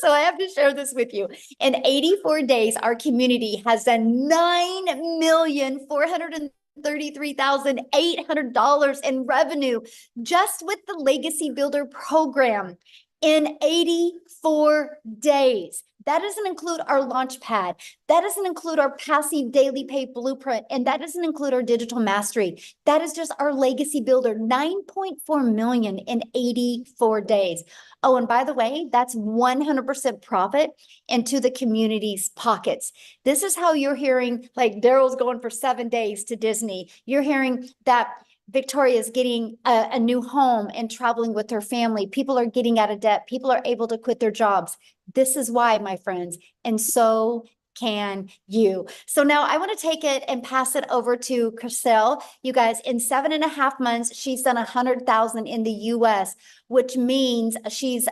So I have to share this with you. In 84 days, our community has done 9,430,000 $133,800 in revenue just with the Legacy Builder program in 84 days. That doesn't include our launch pad. That doesn't include our passive daily pay blueprint. And that doesn't include our digital mastery. That is just our Legacy Builder, 9.4 million in 84 days. Oh, and by the way, that's 100% profit into the community's pockets. This is how you're hearing, like, Daryl's going for 7 days to Disney. You're hearing that Victoria's getting a new home and traveling with her family. People are getting out of debt. People are able to quit their jobs. This is why, my friends. And so can you. So now I want to take it and pass it over to Chriselle. You guys, in 7.5 months, she's done 100,000 in the US, which means she's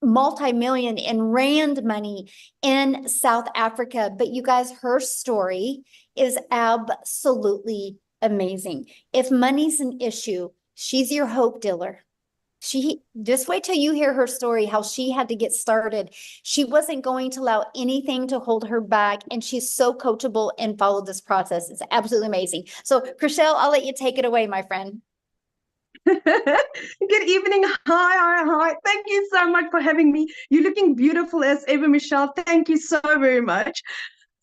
multi-million in rand money in South Africa. But you guys, her story is absolutely amazing. If money's an issue, she's your hope dealer. She just wait till you hear her story, how she had to get started. She wasn't going to allow anything to hold her back. And she's so coachable and followed this process. It's absolutely amazing. So Chriselle, I'll let you take it away, my friend. Good evening. Hi. Thank you so much for having me. You're looking beautiful as ever, Michelle. Thank you so very much.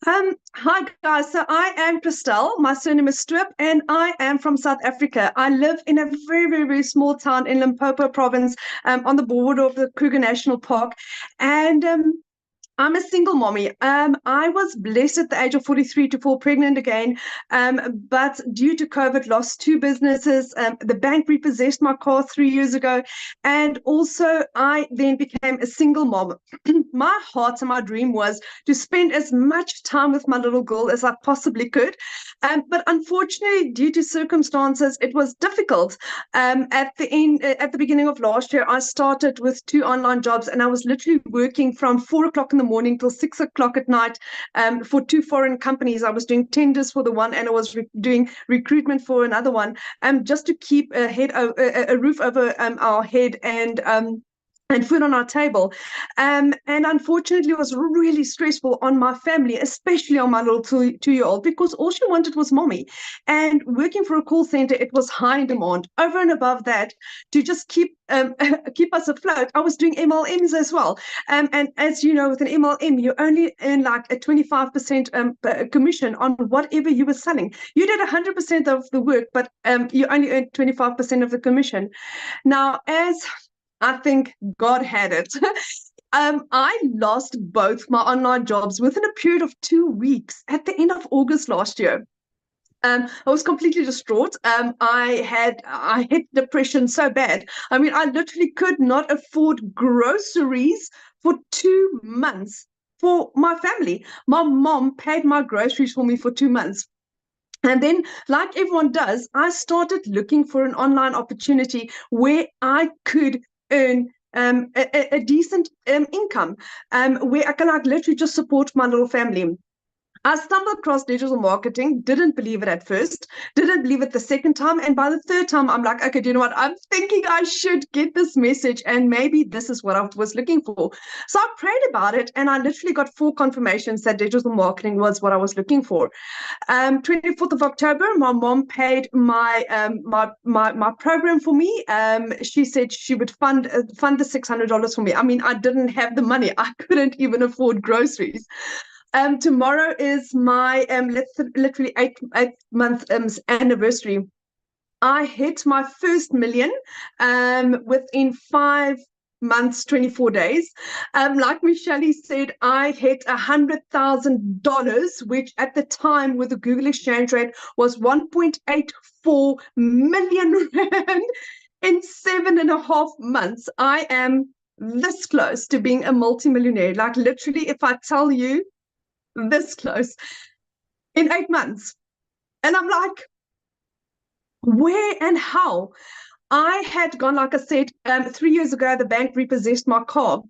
Hi guys, so I am Chriselle, my surname is Strip, and I am from South Africa. I live in a very, very, very small town in Limpopo province, on the border of the Kruger National Park, and I'm a single mommy. I was blessed at the age of 43 to fall pregnant again, but due to COVID, lost 2 businesses. The bank repossessed my car 3 years ago, and also I then became a single mom. My heart and my dream was to spend as much time with my little girl as I possibly could, but unfortunately, due to circumstances, it was difficult. At the beginning of last year, I started with 2 online jobs, and I was literally working from 4 o'clock in the morning till 6 o'clock at night for 2 foreign companies. I was doing tenders for the one, and I was doing recruitment for another one, just to keep a roof over our head and food on our table. And unfortunately, it was really stressful on my family, especially on my little 2-year-old, because all she wanted was mommy. And working for a call center, it was high in demand. Over and above that, to just keep us afloat, I was doing MLMs as well. And as you know, with an MLM, you only earn like a 25% commission on whatever you were selling. You did 100% of the work, but you only earned 25% of the commission. Now, as I think God had it. I lost both my online jobs within a period of 2 weeks at the end of August last year. I was completely distraught. I hit depression so bad. I mean, I literally could not afford groceries for 2 months for my family. My mom paid my groceries for me for 2 months. And then, like everyone does, I started looking for an online opportunity where I could earn a decent income, where I can like literally just support my little family. I stumbled across digital marketing, didn't believe it at first, didn't believe it the second time. And by the third time, I'm like, okay, do you know what? I'm thinking I should get this message, and maybe this is what I was looking for. So I prayed about it, and I literally got 4 confirmations that digital marketing was what I was looking for. 24th of October, my mom paid my program for me. She said she would fund the $600 for me. I mean, I didn't have the money. I couldn't even afford groceries. Tomorrow is my literally 8-month anniversary. I hit my first million within 5 months, 24 days. Like Michelle said, I hit $100,000, which at the time with the Google exchange rate was 1.84 million rand in 7.5 months. I am this close to being a multimillionaire. Like literally, if I tell you, this close in 8 months. And I'm like, where and how? I had gone, like I said, 3 years ago, the bank repossessed my car.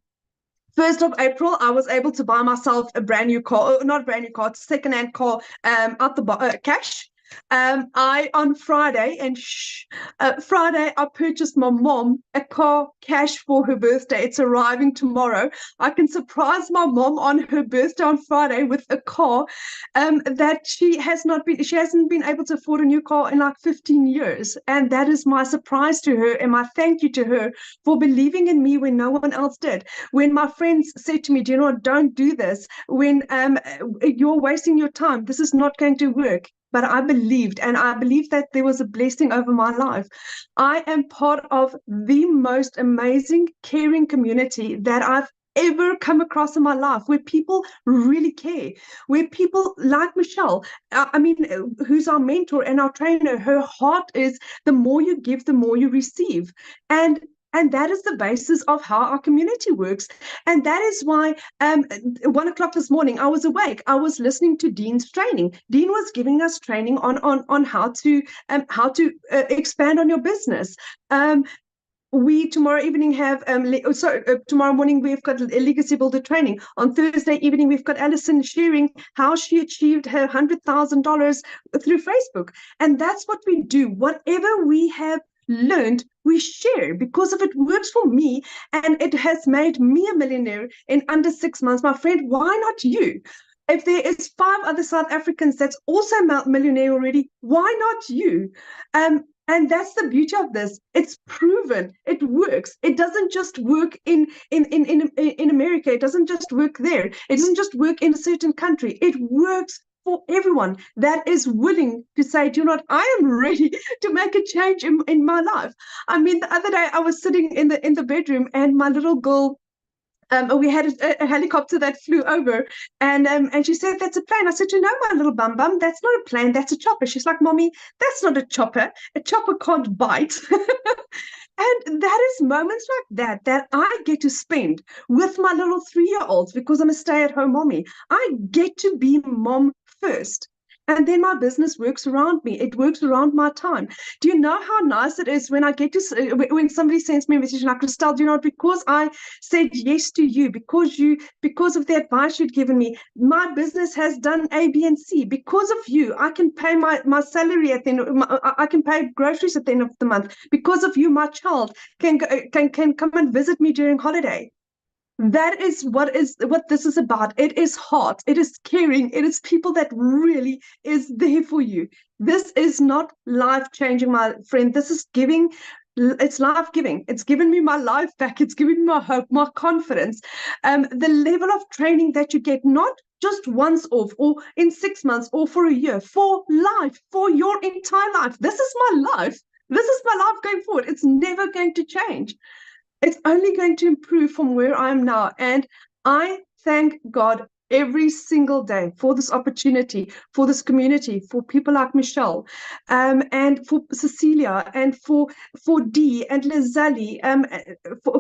1st of April, I was able to buy myself a brand new car, not a brand new car, it's a second-hand car, out the cash. On Friday, Friday, I purchased my mom a car cash for her birthday. It's arriving tomorrow. I can surprise my mom on her birthday on Friday with a car that she hasn't been able to afford a new car in like 15 years. And that is my surprise to her and my thank you to her for believing in me when no one else did. When my friends said to me, do you know what, don't do this. When you're wasting your time. This is not going to work. But I believed, and I believe that there was a blessing over my life. I am part of the most amazing, caring community that I've ever come across in my life, where people really care, where people like Michelle, who's our mentor and our trainer, her heart is the more you give, the more you receive. And that is the basis of how our community works. And that is why 1 o'clock this morning, I was awake. I was listening to Dean's training. Dean was giving us training on how to expand on your business. We tomorrow evening have tomorrow morning we've got a legacy builder training. On Thursday evening we've got Alison sharing how she achieved her $100,000 through Facebook. And that's what we do. Whatever we have learned, we share, because if it works for me and it has made me a millionaire in under 6 months, my friend, why not you? If there is 5 other South Africans that's also millionaire already, why not you? And that's the beauty of this. It's proven. It works. It doesn't just work in America. It doesn't just work there. It doesn't just work in a certain country. It works for everyone that is willing to say, do you know what, I am ready to make a change in my life. I mean, the other day I was sitting in the bedroom and my little girl, we had a helicopter that flew over, and she said, that's a plane. I said, you know, my little bum, that's not a plane, that's a chopper. She's like, Mommy, that's not a chopper. A chopper can't bite. And that is moments like that I get to spend with my little 3-year-olds, because I'm a stay-at-home mommy. I get to be mom first. And then my business works around me. It works around my time. Do you know how nice it is when I get to, when somebody sends me a message like, Christelle, do you know, because I said yes to you, because of the advice you'd given me, my business has done A, B, and C. Because of you, I can pay my salary at the end. I can pay groceries at the end of the month. Because of you, my child can come and visit me during holiday. That is what this is about. It is heart, it is caring, it is people that really is there for you. This is not life-changing, my friend. This is giving. It's life-giving. It's given me my life back. It's given me my hope, my confidence. The level of training that you get, not just once off or in 6 months or for a year, for life, for your entire life. This is my life. This is my life going forward. It's never going to change. It's only going to improve from where I am now. And I thank God every single day for this opportunity, for this community, for people like Michelle, and for Cecilia, and for Dee and Lizelle,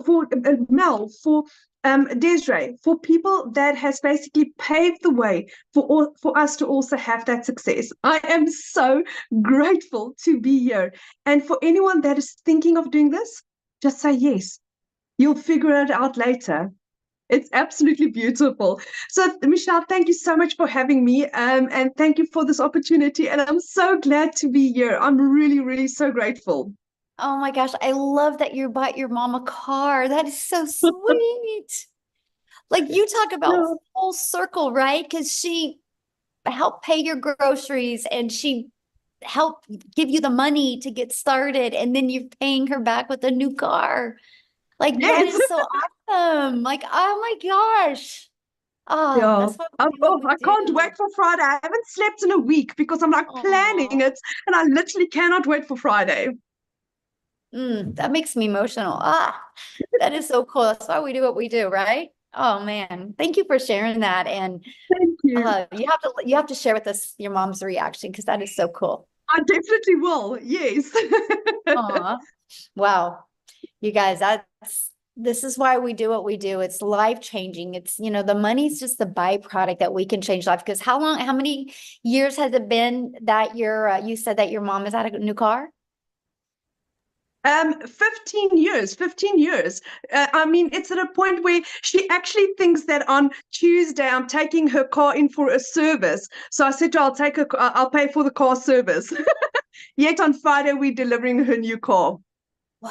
for Mel, for Desiree, for people that has basically paved the way for us to also have that success. I am so grateful to be here. And for anyone that is thinking of doing this, just say yes. You'll figure it out later. It's absolutely beautiful. So, Michelle, thank you so much for having me, and thank you for this opportunity. And I'm so glad to be here. I'm really, really so grateful. Oh my gosh, I love that you bought your mom a car. That is so sweet. Like, you talk about full circle, right? Because she helped pay your groceries and she helped give you the money to get started, and then you're paying her back with a new car. Like, that is so awesome. Like, oh my gosh. Oh, Yeah. that's what we do. I can't wait for Friday. I haven't slept in a week because I'm like planning it, and I literally cannot wait for Friday. That makes me emotional. That is so cool. That's why we do what we do, right? Oh man, thank you for sharing that. And thank you. You have to share with us your mom's reaction, because that is so cool. I definitely will. Yes. Aw. Wow. You guys, this is why we do what we do. It's life changing. It's, the money's just the byproduct that we can change life. Because how many years has it been that you said that your mom has had a new car? 15 years, 15 years. I mean, it's at a point where she actually thinks that on Tuesday I'm taking her car in for a service. So I said to her, I'll pay for the car service. Yet on Friday, we're delivering her new car. Wow.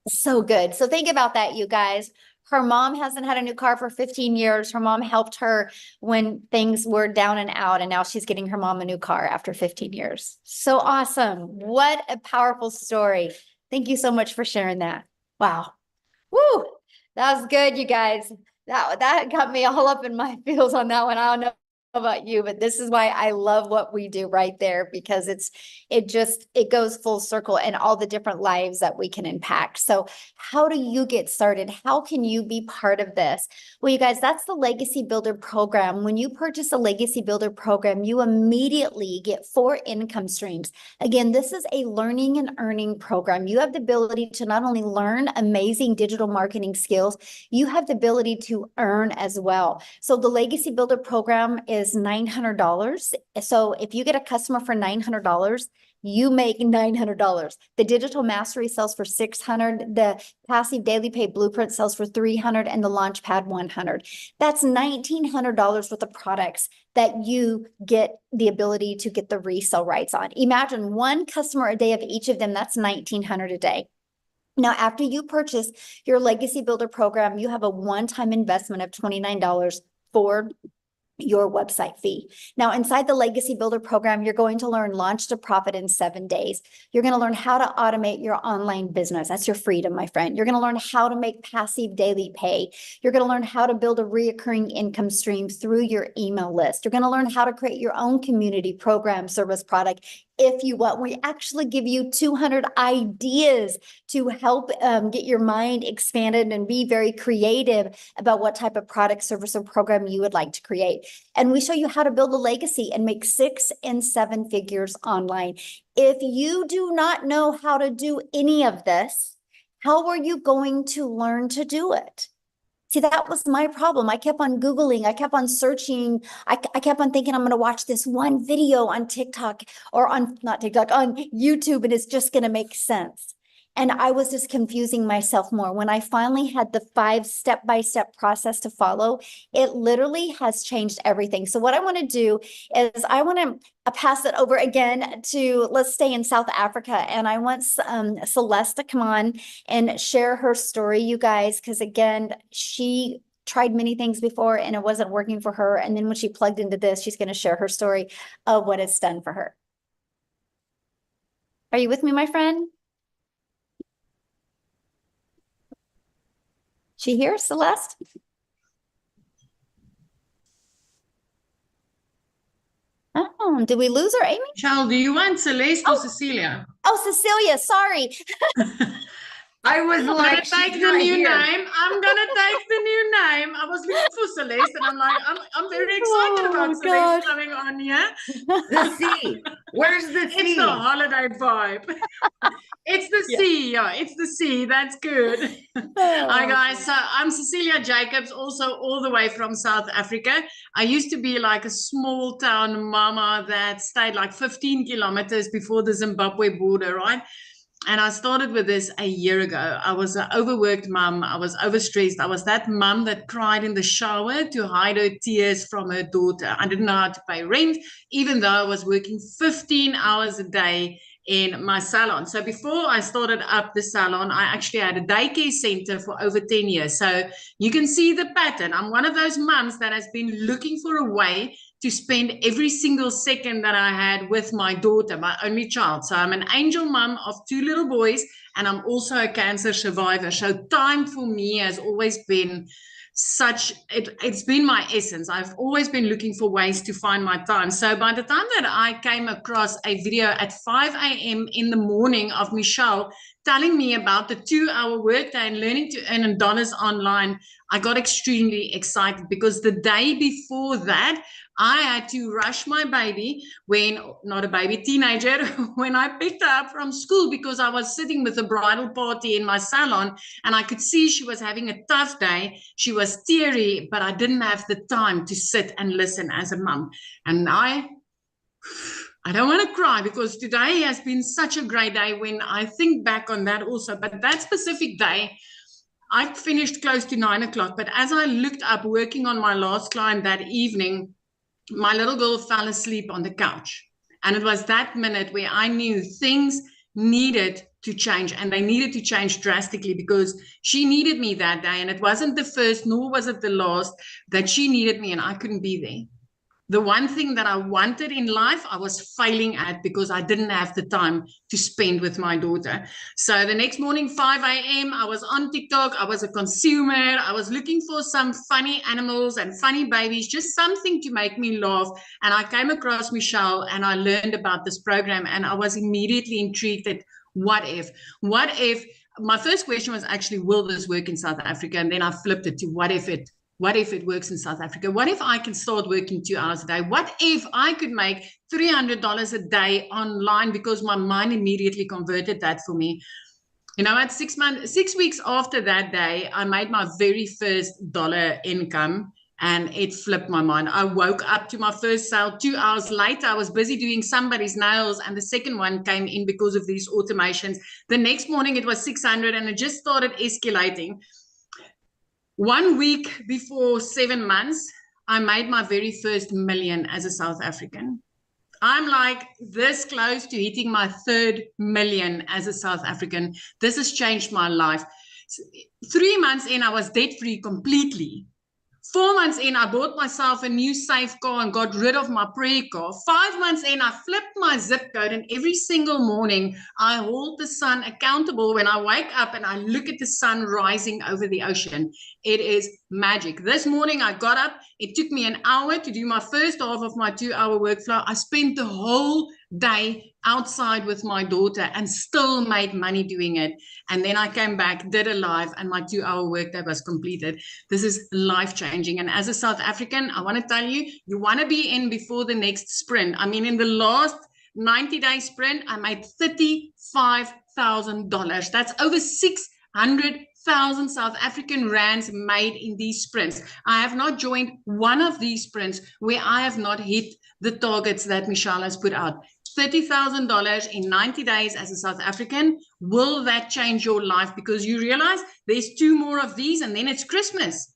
So good. So think about that, you guys. Her mom hasn't had a new car for 15 years. Her mom helped her when things were down and out, and now she's getting her mom a new car after 15 years. So awesome. What a powerful story. Thank you so much for sharing that. Wow. Woo. That was good, you guys. That got me all up in my feels on that one. I don't know about you, but this is why I love what we do right there, because it goes full circle and all the different lives that we can impact. So how do you get started? How can you be part of this? Well, you guys, that's the Legacy Builder program. When you purchase a Legacy Builder program, you immediately get 4 income streams. Again, this is a learning and earning program. You have the ability to not only learn amazing digital marketing skills, you have the ability to earn as well. So the Legacy Builder program is $900. So if you get a customer for $900, you make $900. The Digital Mastery sells for $600. The Passive Daily Pay Blueprint sells for $300, and the Launchpad $100. That's $1,900 worth of products that you get the ability to get the resale rights on. Imagine 1 customer a day of each of them. That's $1,900 a day. Now, after you purchase your Legacy Builder program, you have a one-time investment of $29 for your website fee. Now, inside the Legacy Builder program, you're going to learn Launch to Profit in 7 days. You're going to learn how to automate your online business. That's your freedom, my friend. You're going to learn how to make passive daily pay. You're going to learn how to build a reoccurring income stream through your email list. You're going to learn how to create your own community program, service, product. If you want, we actually give you 200 ideas to help get your mind expanded and be very creative about what type of product, service, or program you would like to create. And we show you how to build a legacy and make 6 and 7 figures online. If you do not know how to do any of this, how are you going to learn to do it? See, that was my problem. I kept on Googling, I kept on searching, I kept on thinking I'm going to watch this one video on TikTok or not TikTok, on YouTube, and it's just going to make sense. And I was just confusing myself more. When I finally had the 5 step-by-step process to follow, it literally has changed everything. So what I want to do is I want to pass it over again to, let's stay in South Africa. And I want Celeste to come on and share her story, you guys, because again, she tried many things before and it wasn't working for her. And then when she plugged into this, she's going to share her story of what it's done for her. Are you with me, my friend? She here, Celeste? Oh, did we lose her, Amy? Michelle, do you want Celeste or Cecilia? Oh, Cecilia, sorry. I was I'm like, gonna take the new name. I'm gonna take the new name. I was looking for Celeste, and I'm like, I'm very excited about Celeste coming on here. The sea. Where's the sea? It's the holiday vibe. It's the sea. Yeah, it's the sea. That's good. Hi guys. So I'm Cecilia Jacobs, also all the way from South Africa. I used to be like a small town mama that stayed like 15 kilometers before the Zimbabwe border, right? And I started with this a year ago. I was an overworked mom. I was overstressed. I was that mom that cried in the shower to hide her tears from her daughter. I didn't know how to pay rent, even though I was working 15 hours a day in my salon. So before I started up the salon, I actually had a daycare center for over 10 years. So you can see the pattern. I'm one of those moms that has been looking for a way to spend every single second that I had with my daughter, my only child. So I'm an angel mom of 2 little boys, and I'm also a cancer survivor. So time for me has always been it's been my essence. I've always been looking for ways to find my time. So by the time that I came across a video at 5 a.m. in the morning of Michelle telling me about the 2-hour workday and learning to earn dollars online, I got extremely excited because the day before that, I had to rush my baby teenager, when I picked her up from school because I was sitting with a bridal party in my salon and I could see she was having a tough day. She was teary, but I didn't have the time to sit and listen as a mom. And I don't want to cry because today has been such a great day when I think back on that also. But that specific day, I finished close to 9 o'clock. But as I looked up working on my last client that evening, my little girl fell asleep on the couch. And it was that minute where I knew things needed to change, and they needed to change drastically because she needed me that day. And it wasn't the first, nor was it the last, that she needed me and I couldn't be there. The one thing that I wanted in life, I was failing at because I didn't have the time to spend with my daughter. So the next morning, 5 a.m., I was on TikTok. I was a consumer. I was looking for some funny animals and funny babies, just something to make me laugh. And I came across Michelle and I learned about this program, and I was immediately intrigued at what if? My first question was actually, will this work in South Africa? And then I flipped it to what if it works in South Africa? What if I can start working 2 hours a day? What if I could make $300 a day online? Because my mind immediately converted that for me. You know, at 6 weeks after that day, I made my very first dollar income, and it flipped my mind. I woke up to my first sale 2 hours later. I was busy doing somebody's nails, and the second one came in because of these automations. The next morning it was 600, and it just started escalating. 1 week before 7 months, I made my very first million as a South African. I'm like this close to hitting my 3rd million as a South African. This has changed my life. 3 months in, I was debt-free completely. 4 months in, I bought myself a new safe car and got rid of my prayer car. 5 months in, I flipped my zip code, and every single morning I hold the sun accountable when I wake up and I look at the sun rising over the ocean. It is magic. This morning I got up. It took me an hour to do my first half of my 2-hour workflow. I spent the whole day outside with my daughter and still made money doing it. And then I came back, did a live, and my 2-hour workday was completed. This is life-changing. And as a South African, I want to tell you, you want to be in before the next sprint. I mean, in the last 90-day sprint, I made $35,000. That's over 600,000 South African rands made in these sprints. I have not joined one of these sprints where I have not hit the targets that Michelle has put out. $30,000 in 90 days as a South African. Will that change your life? Because you realize there's 2 more of these and then it's Christmas.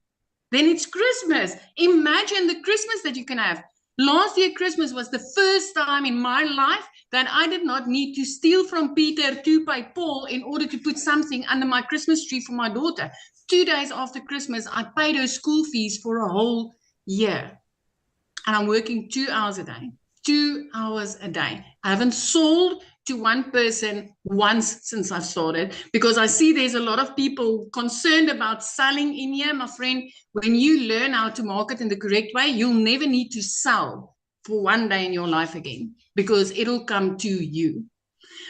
Then it's Christmas. Imagine the Christmas that you can have. Last year, Christmas was the first time in my life that I did not need to steal from Peter to pay Paul in order to put something under my Christmas tree for my daughter. 2 days after Christmas, I paid her school fees for a whole year. And I'm working 2 hours a day. 2 hours a day. I haven't sold to one person once since I've started, because I see there's a lot of people concerned about selling in here. My friend, when you learn how to market in the correct way, you'll never need to sell for one day in your life again, because it'll come to you.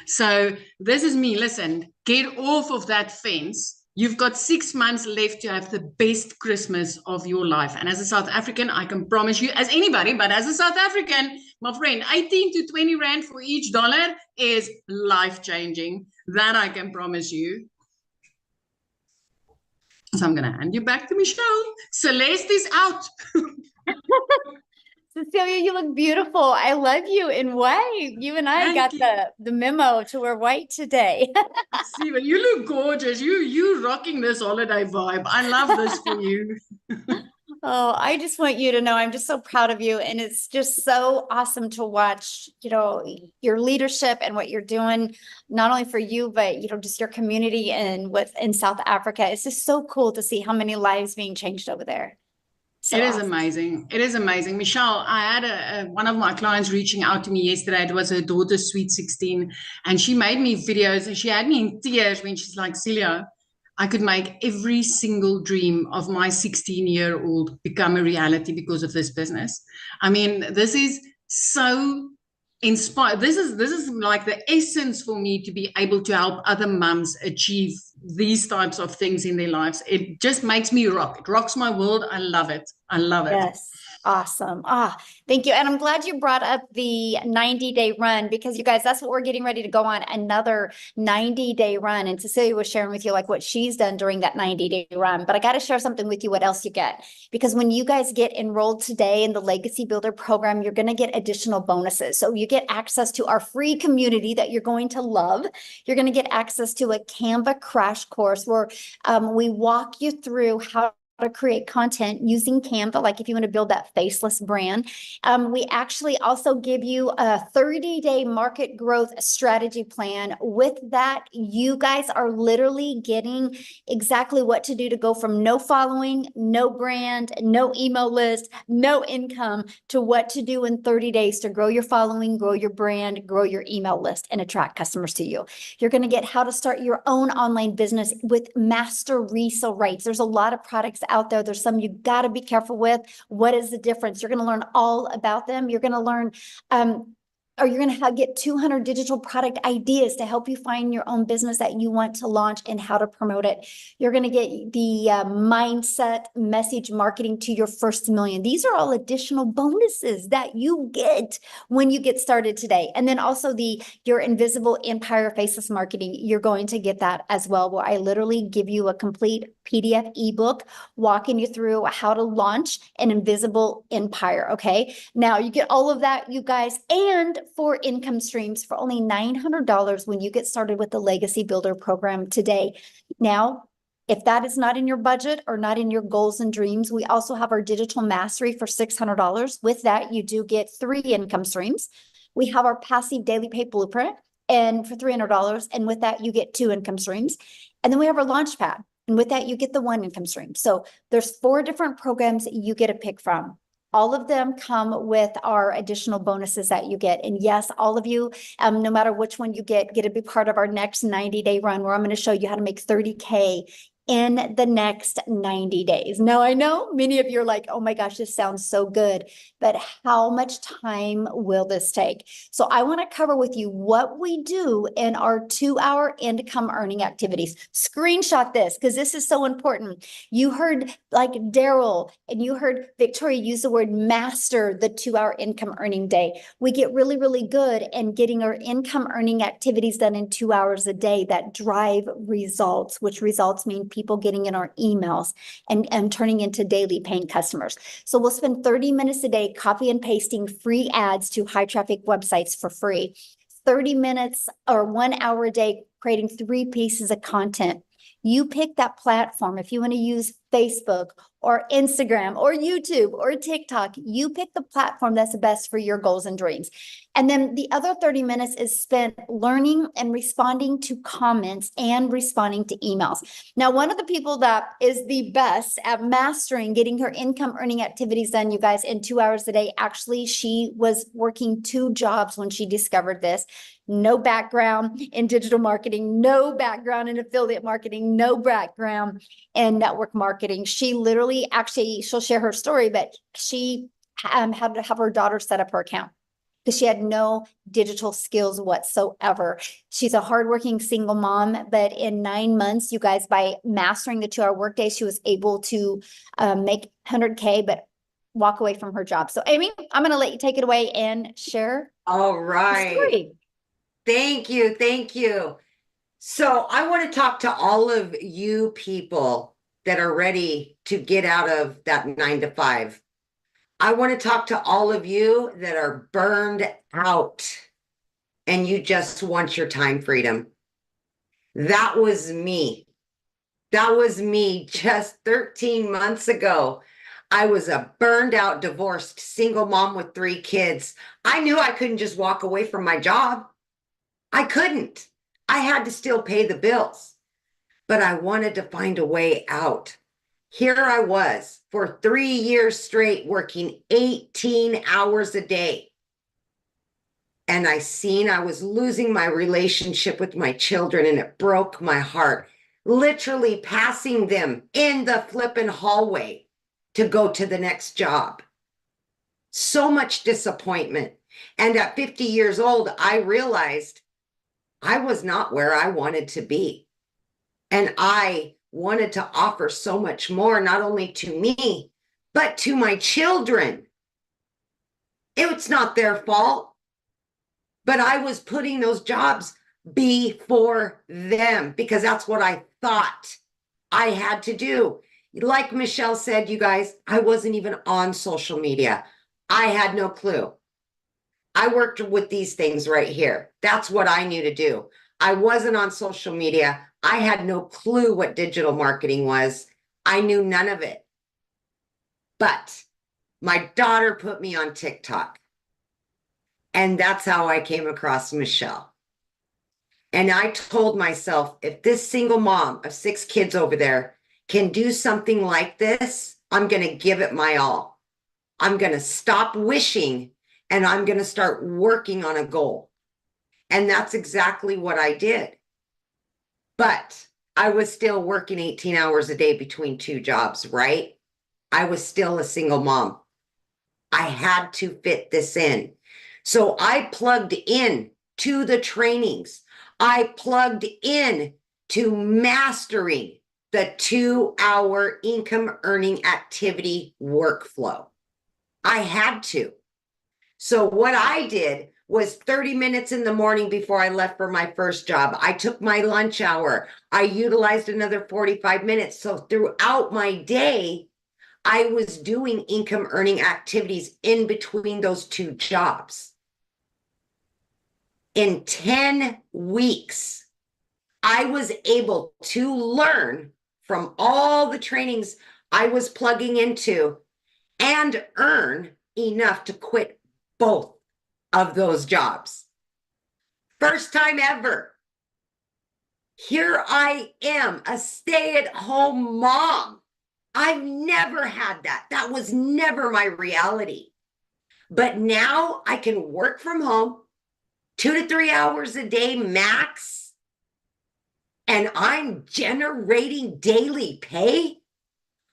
So this is me. Listen, get off of that fence. You've got 6 months left to have the best Christmas of your life. And as a South African, I can promise you, as anybody, but as a South African, my friend, 18 to 20 rand for each dollar is life-changing. That I can promise you. So I'm going to hand you back to Michelle. Celeste is out. Cecilia, you look beautiful. I love you in white. You and I got the memo to wear white today. See, but you look gorgeous. You rocking this holiday vibe. I love this for you. Oh, I just want you to know I'm just so proud of you. And it's just so awesome to watch, your leadership and what you're doing, not only for you, but, just your community and in South Africa. It's just so cool to see how many lives being changed over there. So it is awesome. amazing. It is amazing. Michelle, I had one of my clients reaching out to me yesterday. It was her daughter's sweet 16, and she made me videos, and she had me in tears when she's like, Celia, I could make every single dream of my 16-year-old become a reality because of this business. I mean, this is so inspired. This is like the essence for me to be able to help other mums achieve these types of things in their lives. It just makes me rock. It rocks my world. I love it. I love it. Yes. Awesome. Thank you. And I'm glad you brought up the 90-day run, because you guys, that's what we're getting ready to go on, another 90-day run. And Cecilia was sharing with you like what she's done during that 90-day run. But I got to share something with you, what else you get. Because when you guys get enrolled today in the Legacy Builder program, you're going to get additional bonuses. So you get access to our free community that you're going to love. You're going to get access to a Canva crash course where we walk you through how to create content using Canva, like if you want to build that faceless brand. We actually also give you a 30-day market growth strategy plan. With that, you guys are literally getting exactly what to do to go from no following, no brand, no email list, no income, to what to do in 30 days to grow your following, grow your brand, grow your email list, and attract customers to you. You're going to get how to start your own online business with master resale rates. There's a lot of products out there. There's some you got to be careful with. What is the difference? You're going to learn all about them. You're going to learn, or you're going to get 200 digital product ideas to help you find your own business that you want to launch and how to promote it. You're going to get the mindset message marketing to your first million. These are all additional bonuses that you get when you get started today. And then also your invisible empire faceless marketing, you're going to get that as well, where I literally give you a complete PDF ebook walking you through how to launch an invisible empire. Okay. Now you get all of that, you guys, and 4 income streams for only $900 when you get started with the Legacy Builder program today. Now, if that is not in your budget or not in your goals and dreams, we also have our digital mastery for $600. With that, you do get 3 income streams. We have our passive daily pay blueprint and for $300. And with that, you get 2 income streams. And then we have our launch pad. And with that, you get the 1 income stream. So there's 4 different programs that you get to pick from. All of them come with our additional bonuses that you get. And yes, all of you, no matter which one you get to be part of our next 90-day run, where I'm going to show you how to make 30K in the next 90 days. Now, I know many of you are like, oh my gosh, this sounds so good, but how much time will this take? So I want to cover with you what we do in our 2-hour income earning activities. Screenshot this because this is so important. You heard like Daryl and you heard Victoria use the word master the 2-hour income earning day. We get really, really good in getting our income earning activities done in 2 hours a day that drive results, which results mean people getting in our emails and turning into daily paying customers. So we'll spend 30 minutes a day copy and pasting free ads to high traffic websites for free. 30 minutes or 1 hour a day creating 3 pieces of content. You pick that platform. If you want to use Facebook or Instagram or YouTube or TikTok, you pick the platform that's the best for your goals and dreams. And then the other 30 minutes is spent learning and responding to comments and responding to emails. Now, one of the people that is the best at mastering getting her income earning activities done, you guys, in 2 hours a day, actually, she was working 2 jobs when she discovered this. No background in digital marketing, no background in affiliate marketing, no background in network marketing. She literally, actually, she'll share her story, but she had to have her daughter set up her account because she had no digital skills whatsoever. She's a hardworking single mom, but in 9 months, you guys, by mastering the 2-hour workday, she was able to make 100K, but walk away from her job. So Amy, I'm going to let you take it away and share. All right. Thank you. Thank you. So I want to talk to all of you people that are ready to get out of that 9 to 5. I want to talk to all of you that are burned out and you just want your time freedom. That was me. That was me just 13 months ago. I was a burned out, divorced, single mom with 3 kids. I knew I couldn't just walk away from my job. I couldn't. I had to still pay the bills, but I wanted to find a way out. Here I was for 3 years straight working 18 hours a day. And I seen I was losing my relationship with my children and it broke my heart, literally passing them in the flipping hallway to go to the next job. So much disappointment. And at 50 years old, I realized I was not where I wanted to be. And I wanted to offer so much more, not only to me, but to my children. It's not their fault, but I was putting those jobs before them because that's what I thought I had to do. Like Michelle said, you guys, I wasn't even on social media. I had no clue. I worked with these things right here. That's what I knew to do. I wasn't on social media. I had no clue what digital marketing was. I knew none of it. But my daughter put me on TikTok. And that's how I came across Michelle. And I told myself, if this single mom of 6 kids over there can do something like this, I'm going to give it my all. I'm going to stop wishing and I'm going to start working on a goal. And that's exactly what I did. But I was still working 18 hours a day between 2 jobs, right? I was still a single mom. I had to fit this in. So I plugged in to the trainings. I plugged in to mastering the 2-hour income earning activity workflow. I had to. So what I did was 30 minutes in the morning before I left for my first job. I took my lunch hour. I utilized another 45 minutes. So throughout my day, I was doing income earning activities in between those 2 jobs. In 10 weeks, I was able to learn from all the trainings I was plugging into and earn enough to quit both of those jobs. First time ever. Here I am, a stay-at-home mom. I've never had that. That was never my reality. But now I can work from home 2 to 3 hours a day max, and I'm generating daily pay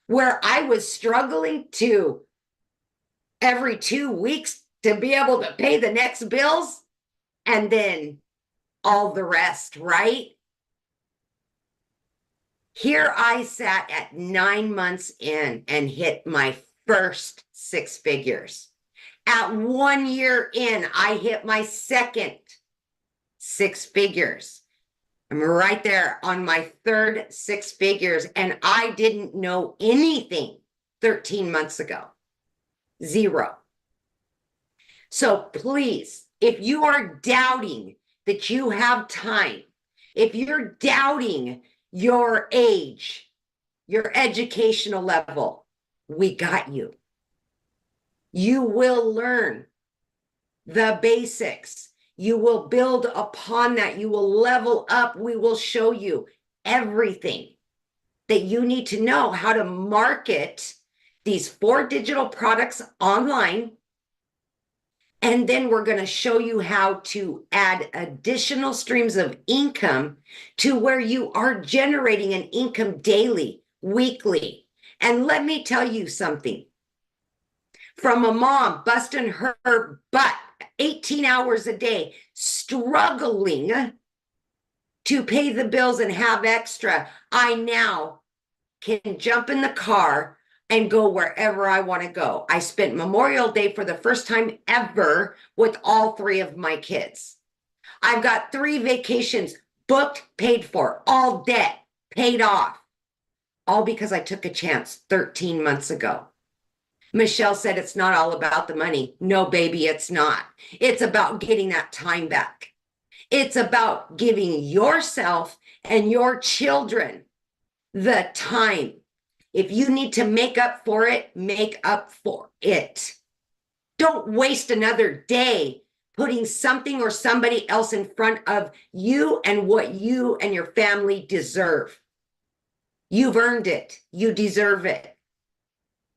where I was struggling to every 2 weeks to be able to pay the next bills and then all the rest, right? Here I sat at 9 months in and hit my first 6 figures. At 1 year in, I hit my second 6 figures. I'm right there on my third 6 figures, and I didn't know anything 13 months ago. 0. So please, if you are doubting that you have time, if you're doubting your age, your educational level, we got you. You will learn the basics. You will build upon that. You will level up. We will show you everything that you need to know how to market these 4 digital products online. And then we're going to show you how to add additional streams of income to where you are generating an income daily, weekly. And let me tell you something. From a mom busting her butt 18 hours a day, struggling to pay the bills and have extra, I now can jump in the car and go wherever I want to go. I spent Memorial Day for the first time ever with all 3 of my kids. I've got 3 vacations booked, paid for, all debt paid off, all because I took a chance 13 months ago. Michelle said it's not all about the money. No, baby, it's not. It's about getting that time back. It's about giving yourself and your children the time. If you need to make up for it, make up for it. Don't waste another day putting something or somebody else in front of you and what you and your family deserve. You've earned it. You deserve it.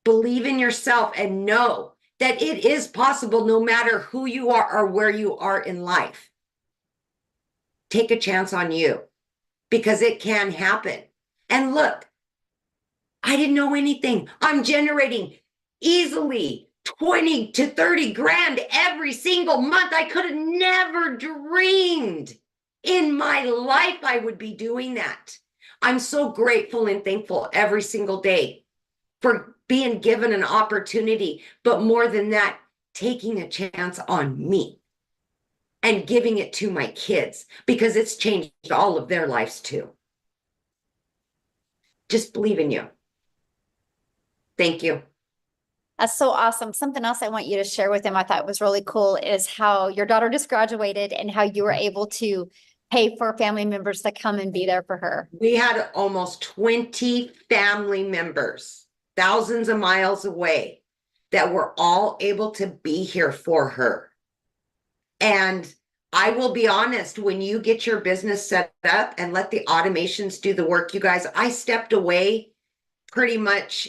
Believe in yourself and know that it is possible no matter who you are or where you are in life. Take a chance on you because it can happen. And look, I didn't know anything. I'm generating easily 20 to 30 grand every single month. I could have never dreamed in my life I would be doing that. I'm so grateful and thankful every single day for being given an opportunity. But more than that, taking a chance on me and giving it to my kids because it's changed all of their lives too. Just believe in you. Thank you. That's so awesome. Something else I want you to share with them I thought was really cool is how your daughter just graduated and how you were able to pay for family members to come and be there for her. We had almost 20 family members, thousands of miles away, that were all able to be here for her. And I will be honest, when you get your business set up and let the automations do the work, you guys, I stepped away pretty much,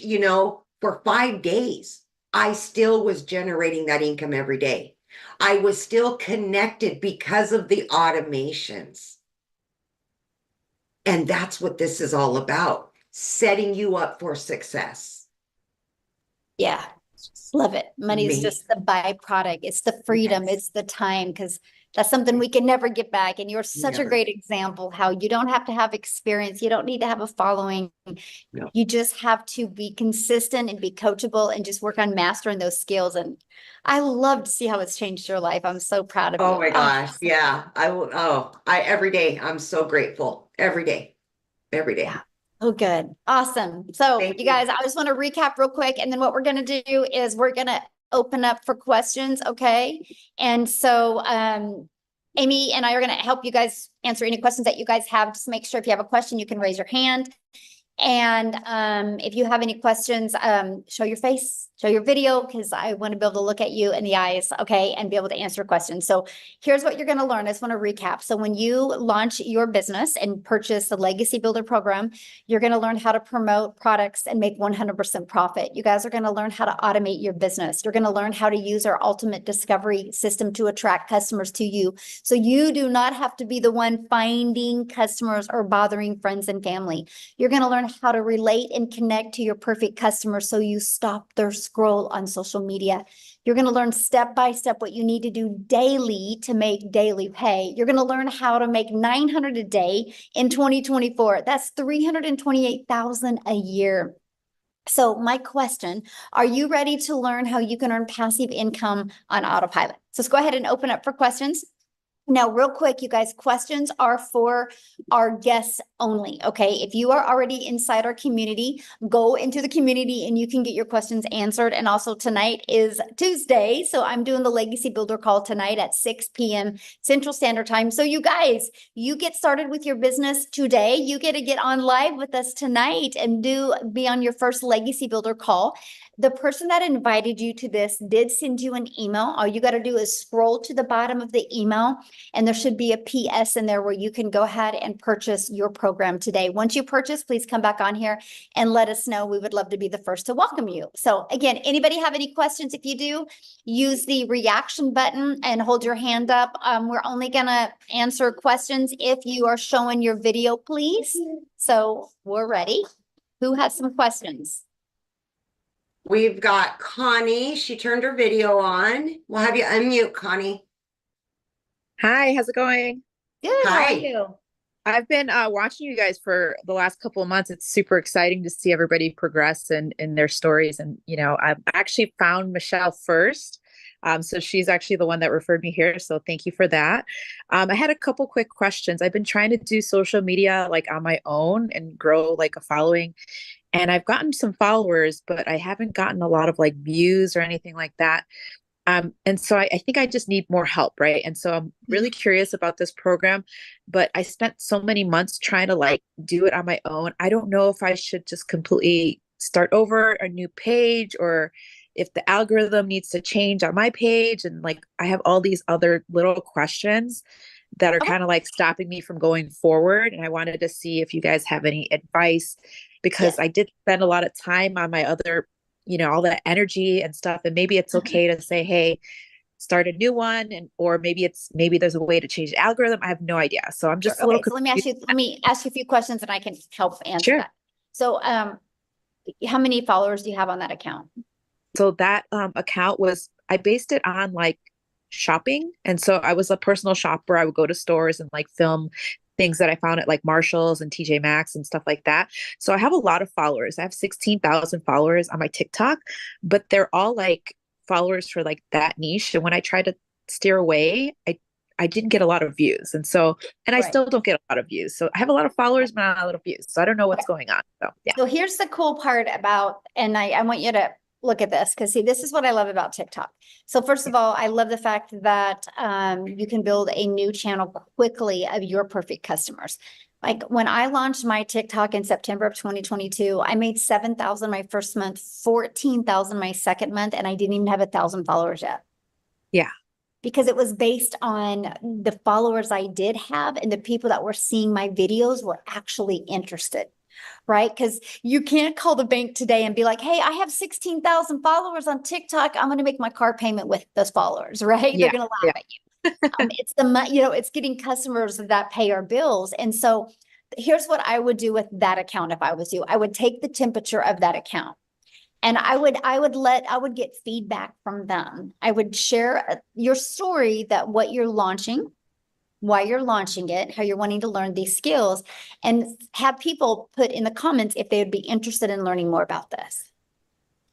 for 5 days. I still was generating that income every day. I was still connected because of the automations. And that's what this is all about, setting you up for success. Yeah, love it. Money's just the byproduct. It's the freedom. Yes. It's the time, because that's something we can never get back. And you're such a great example how you don't have to have experience. You don't need to have a following. No. You just have to be consistent and be coachable and just work on mastering those skills. And I love to see how it's changed your life. I'm so proud of you. Oh my gosh. Yeah. I will. Every day I'm so grateful. Every day. Yeah. Oh, good. Awesome. So Thank you you. guys, I just want to recap real quick. And then what we're going to do is we're going to open up for questions. Okay. And so, Amy and I are going to help you guys answer any questions that you guys have. Just make sure if you have a question, you can raise your hand. And if you have any questions, show your face, show your video, because I want to be able to look at you in the eyes, okay, and be able to answer questions. So here's what you're going to learn. I just want to recap. So when you launch your business and purchase the Legacy Builder program, you're going to learn how to promote products and make 100% profit. You guys are going to learn how to automate your business. You're going to learn how to use our ultimate discovery system to attract customers to you. So you do not have to be the one finding customers or bothering friends and family. You're going to learn how to relate and connect to your perfect customer so you stop their scroll on social media. You're going to learn step by step what you need to do daily to make daily pay. You're going to learn how to make $900 a day in 2024. That's $328,000 a year. So my question, are you ready to learn how you can earn passive income on autopilot? So let's go ahead and open up for questions. Now, real quick, you guys, questions are for our guests only, okay? If you are already inside our community, go into the community and you can get your questions answered. And also tonight is Tuesday, so I'm doing the Legacy Builder call tonight at 6 p.m. Central Standard Time. So you guys, you get started with your business today. You get to get on live with us tonight and be on your first Legacy Builder call. The person that invited you to this did send you an email. All you got to do is scroll to the bottom of the email and there should be a PS in there where you can go ahead and purchase your program today. Once you purchase, please come back on here and let us know. We would love to be the first to welcome you. So again, anybody have any questions? If you do, use the reaction button and hold your hand up. We're only going to answer questions if you are showing your video, please. So we're ready. Who has some questions? We've got Connie. She turned her video on. We'll have you unmute, Connie. Hi, how's it going? Good. Hi. How are you? I've been watching you guys for the last couple of months. It's super exciting to see everybody progress in their stories. And, I've actually found Michelle first. So she's actually the one that referred me here. So thank you for that. I had a couple quick questions. I've been trying to do social media like on my own and grow like a following. And I've gotten some followers, but I haven't gotten a lot of like views or anything like that. And so I think I just need more help, right? And so I'm really curious about this program, but I spent so many months trying to like do it on my own. I don't know if I should just completely start over a new page or if the algorithm needs to change on my page. And like, I have all these other little questions that are kind of like stopping me from going forward. And I wanted to see if you guys have any advice because I did spend a lot of time on my other, all that energy and stuff. And maybe it's okay to say, hey, start a new one. Or maybe there's a way to change the algorithm. I have no idea. So I'm just a little confused. So let me ask you a few questions and I can help answer that. So, how many followers do you have on that account? So that account I based it on like shopping. And so I was a personal shopper. I would go to stores and like film things that I found at like Marshall's and TJ Maxx and stuff like that. So I have a lot of followers. I have 16,000 followers on my TikTok, but they're all like followers for like that niche. And when I tried to steer away, I didn't get a lot of views. And so, and I Right. still don't get a lot of views. So I have a lot of followers, but not a lot of views. So I don't know what's going on. So yeah. So here's the cool part about, and I want you to look at this, because see, this is what I love about TikTok. So first of all, I love the fact that you can build a new channel quickly of your perfect customers. Like when I launched my TikTok in September of 2022, I made 7,000 my first month, 14,000 my second month, and I didn't even have 1,000 followers yet. Yeah. Because it was based on the followers I did have, and the people that were seeing my videos were actually interested, right? Because you can't call the bank today and be like, hey, I have 16,000 followers on TikTok. I'm going to make my car payment with those followers, right? Yeah. They're going to laugh at you. It's it's getting customers that pay our bills. And so here's what I would do with that account if I was you. I would take the temperature of that account. And I would get feedback from them. I would share your story, that what you're launching, why you're launching it, how you're wanting to learn these skills, and have people put in the comments if they would be interested in learning more about this.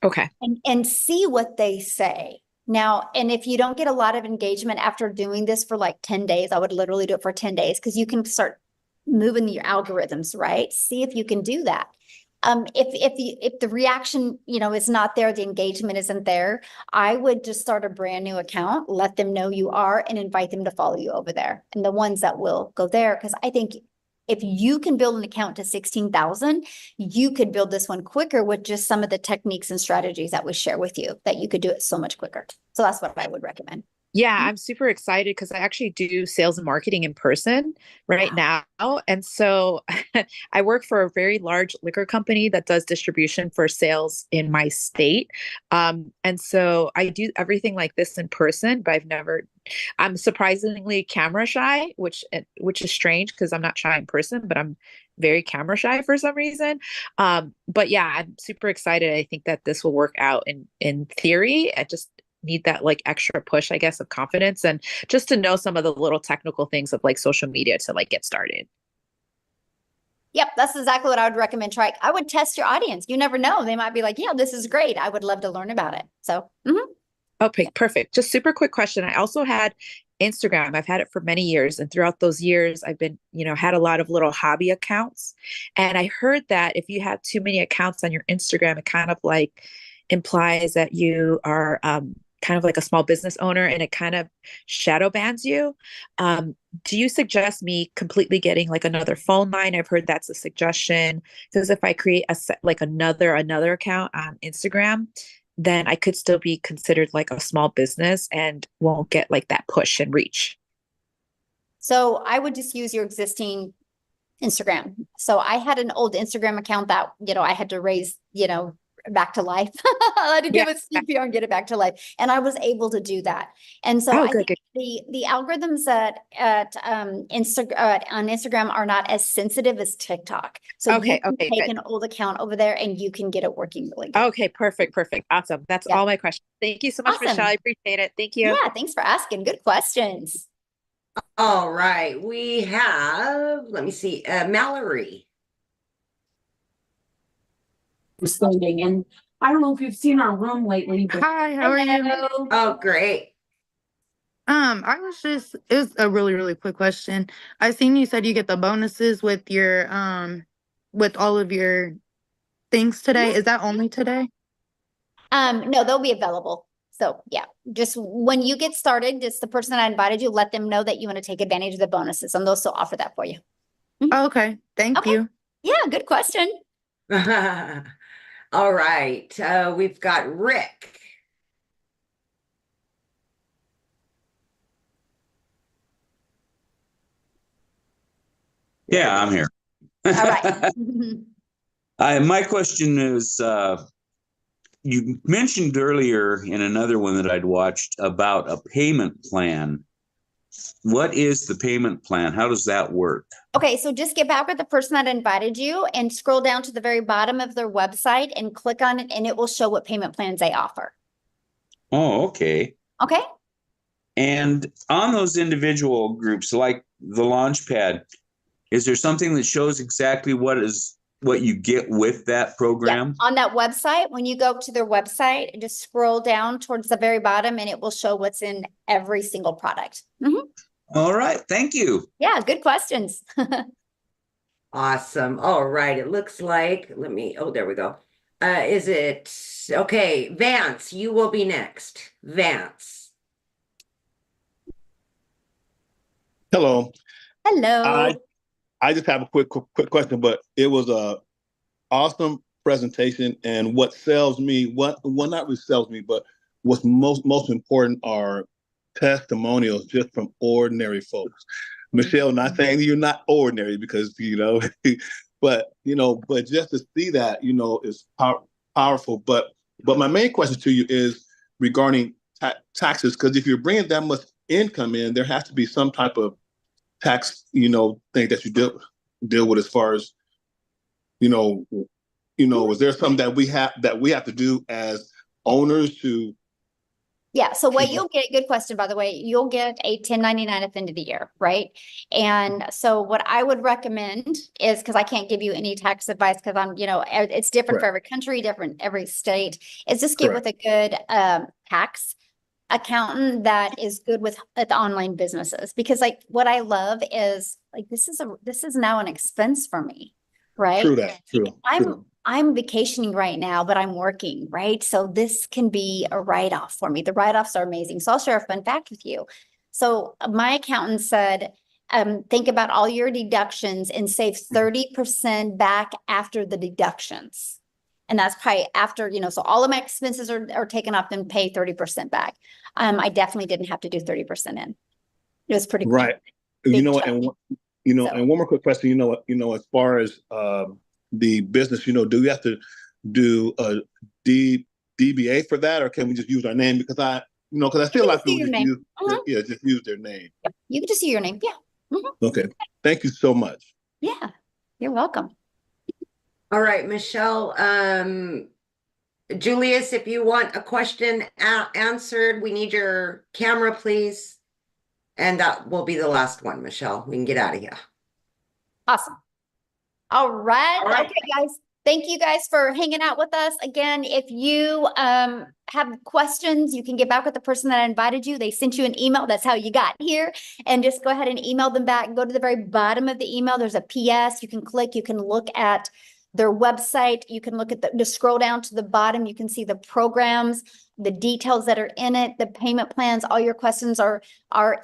Okay. And see what they say. Now, and if you don't get a lot of engagement after doing this for like 10 days, I would literally do it for 10 days, because you can start moving your algorithms, right? See if you can do that. If the reaction, is not there, the engagement isn't there, I would just start a brand new account, let them know you are, and invite them to follow you over there. And the ones that will go there, because I think if you can build an account to 16,000, you could build this one quicker with just some of the techniques and strategies that we share with you, that you could do it so much quicker. So that's what I would recommend. Yeah, I'm super excited because I actually do sales and marketing in person right now. And so I work for a very large liquor company that does distribution for sales in my state. And so I do everything like this in person, but I'm surprisingly camera shy, which is strange because I'm not shy in person, but I'm very camera shy for some reason. But yeah, I'm super excited. I think that this will work out in theory. I just need that like extra push, I guess, of confidence, and just to know some of the little technical things of like social media to like get started. Yep, that's exactly what I would recommend. Try. I would test your audience. You never know. They might be like, yeah, this is great. I would love to learn about it. So, Okay, perfect. Just super quick question. I also had Instagram. I've had it for many years. And throughout those years, I've been, had a lot of little hobby accounts. And I heard that if you have too many accounts on your Instagram, it kind of like implies that you are kind of like a small business owner, and it kind of shadow bans you. Do you suggest me completely getting like another phone line? I've heard that's a suggestion, because if I create another account on Instagram, then I could still be considered like a small business and won't get like that push and reach. So I would just use your existing Instagram. So I had an old Instagram account that, I had to raise, back to life. I had to give it CPR and get it back to life. And I was able to do that. And so I think the algorithms at on Instagram are not as sensitive as TikTok. So you can take an old account over there and you can get it working really good. Okay, perfect. Awesome. That's all my questions. Thank you so much, Michelle. I appreciate it. Thank you. Yeah, thanks for asking. Good questions. All right. We have, let me see, Mallory. Standing, and I don't know if you've seen our room lately. But Hi, how are you? Oh, great. It's a really, really quick question. I seen you said you get the bonuses with your with all of your things today. Is that only today? No, they'll be available. So yeah, just when you get started, just the person that invited you, let them know that you want to take advantage of the bonuses, and they'll still offer that for you. Okay, thank you. Yeah, good question. All right. We've got Rick. Yeah, I'm here. All right. My question is, you mentioned earlier in another one that I'd watched about a payment plan. What is the payment plan? How does that work? Okay, so just get back with the person that invited you and scroll down to the very bottom of their website and click on it, and it will show what payment plans they offer. Oh, okay. Okay. And on those individual groups, like the Launchpad, is there something that shows exactly what is what you get with that program? On that website, when you go to their website, just scroll down towards the very bottom and it will show what's in every single product. All right. Thank you. Yeah, good questions. Awesome. All right. It looks like, there we go. Is it, okay, Vance, you will be next. Vance. Hello. Hello. I just have a quick question, but it was a awesome presentation, and what sells me, well, not really sells me, but what's most important are testimonials just from ordinary folks. Michelle, not saying you're not ordinary, because but just to see that is powerful. But my main question to you is regarding taxes, because if you're bringing that much income in, there has to be some type of tax thing that you deal with, as far as is there something that we have to do as owners to? Yeah. So what you'll get, good question, by the way, you'll get a 1099 at the end of the year, right? And so what I would recommend is, because I can't give you any tax advice, because I'm, it's different for every country, different every state, is just get with a good tax accountant that is good with online businesses. Because like what I love is like, this is now an expense for me, right? True that. True. I'm vacationing right now, but I'm working, right? So this can be a write-off for me. The write-offs are amazing. So I'll share a fun fact with you. So my accountant said, think about all your deductions and save 30% back after the deductions. And that's probably after, so all of my expenses are taken off and pay 30% back. I definitely didn't have to do 30% in. It was pretty right. And one more quick question, as far as the business, do we have to do a DBA for that, or can we just use our name? Because I feel like people just use their name. Yep. You can just use your name. Yeah. Okay. Thank you so much. Yeah. You're welcome. All right, Michelle. Julius, if you want a question answered, we need your camera, please. And that will be the last one, Michelle. We can get out of here. Awesome. All right. Okay, guys. Thank you guys for hanging out with us. Again, if you have questions, you can get back with the person that invited you. They sent you an email. That's how you got here. And just go ahead and email them back. Go to the very bottom of the email. There's a PS. You can click. You can look at their website. You can look at just scroll down to the bottom. You can see the programs, the details that are in it, the payment plans. All your questions are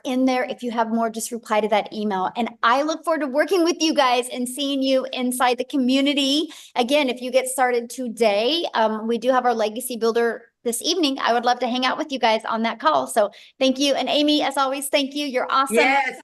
in there. If you have more, just reply to that email. And I look forward to working with you guys and seeing you inside the community. Again, if you get started today, we do have our Legacy Builder this evening. I would love to hang out with you guys on that call. So thank you. And Amy, as always, thank you. You're awesome. Yes.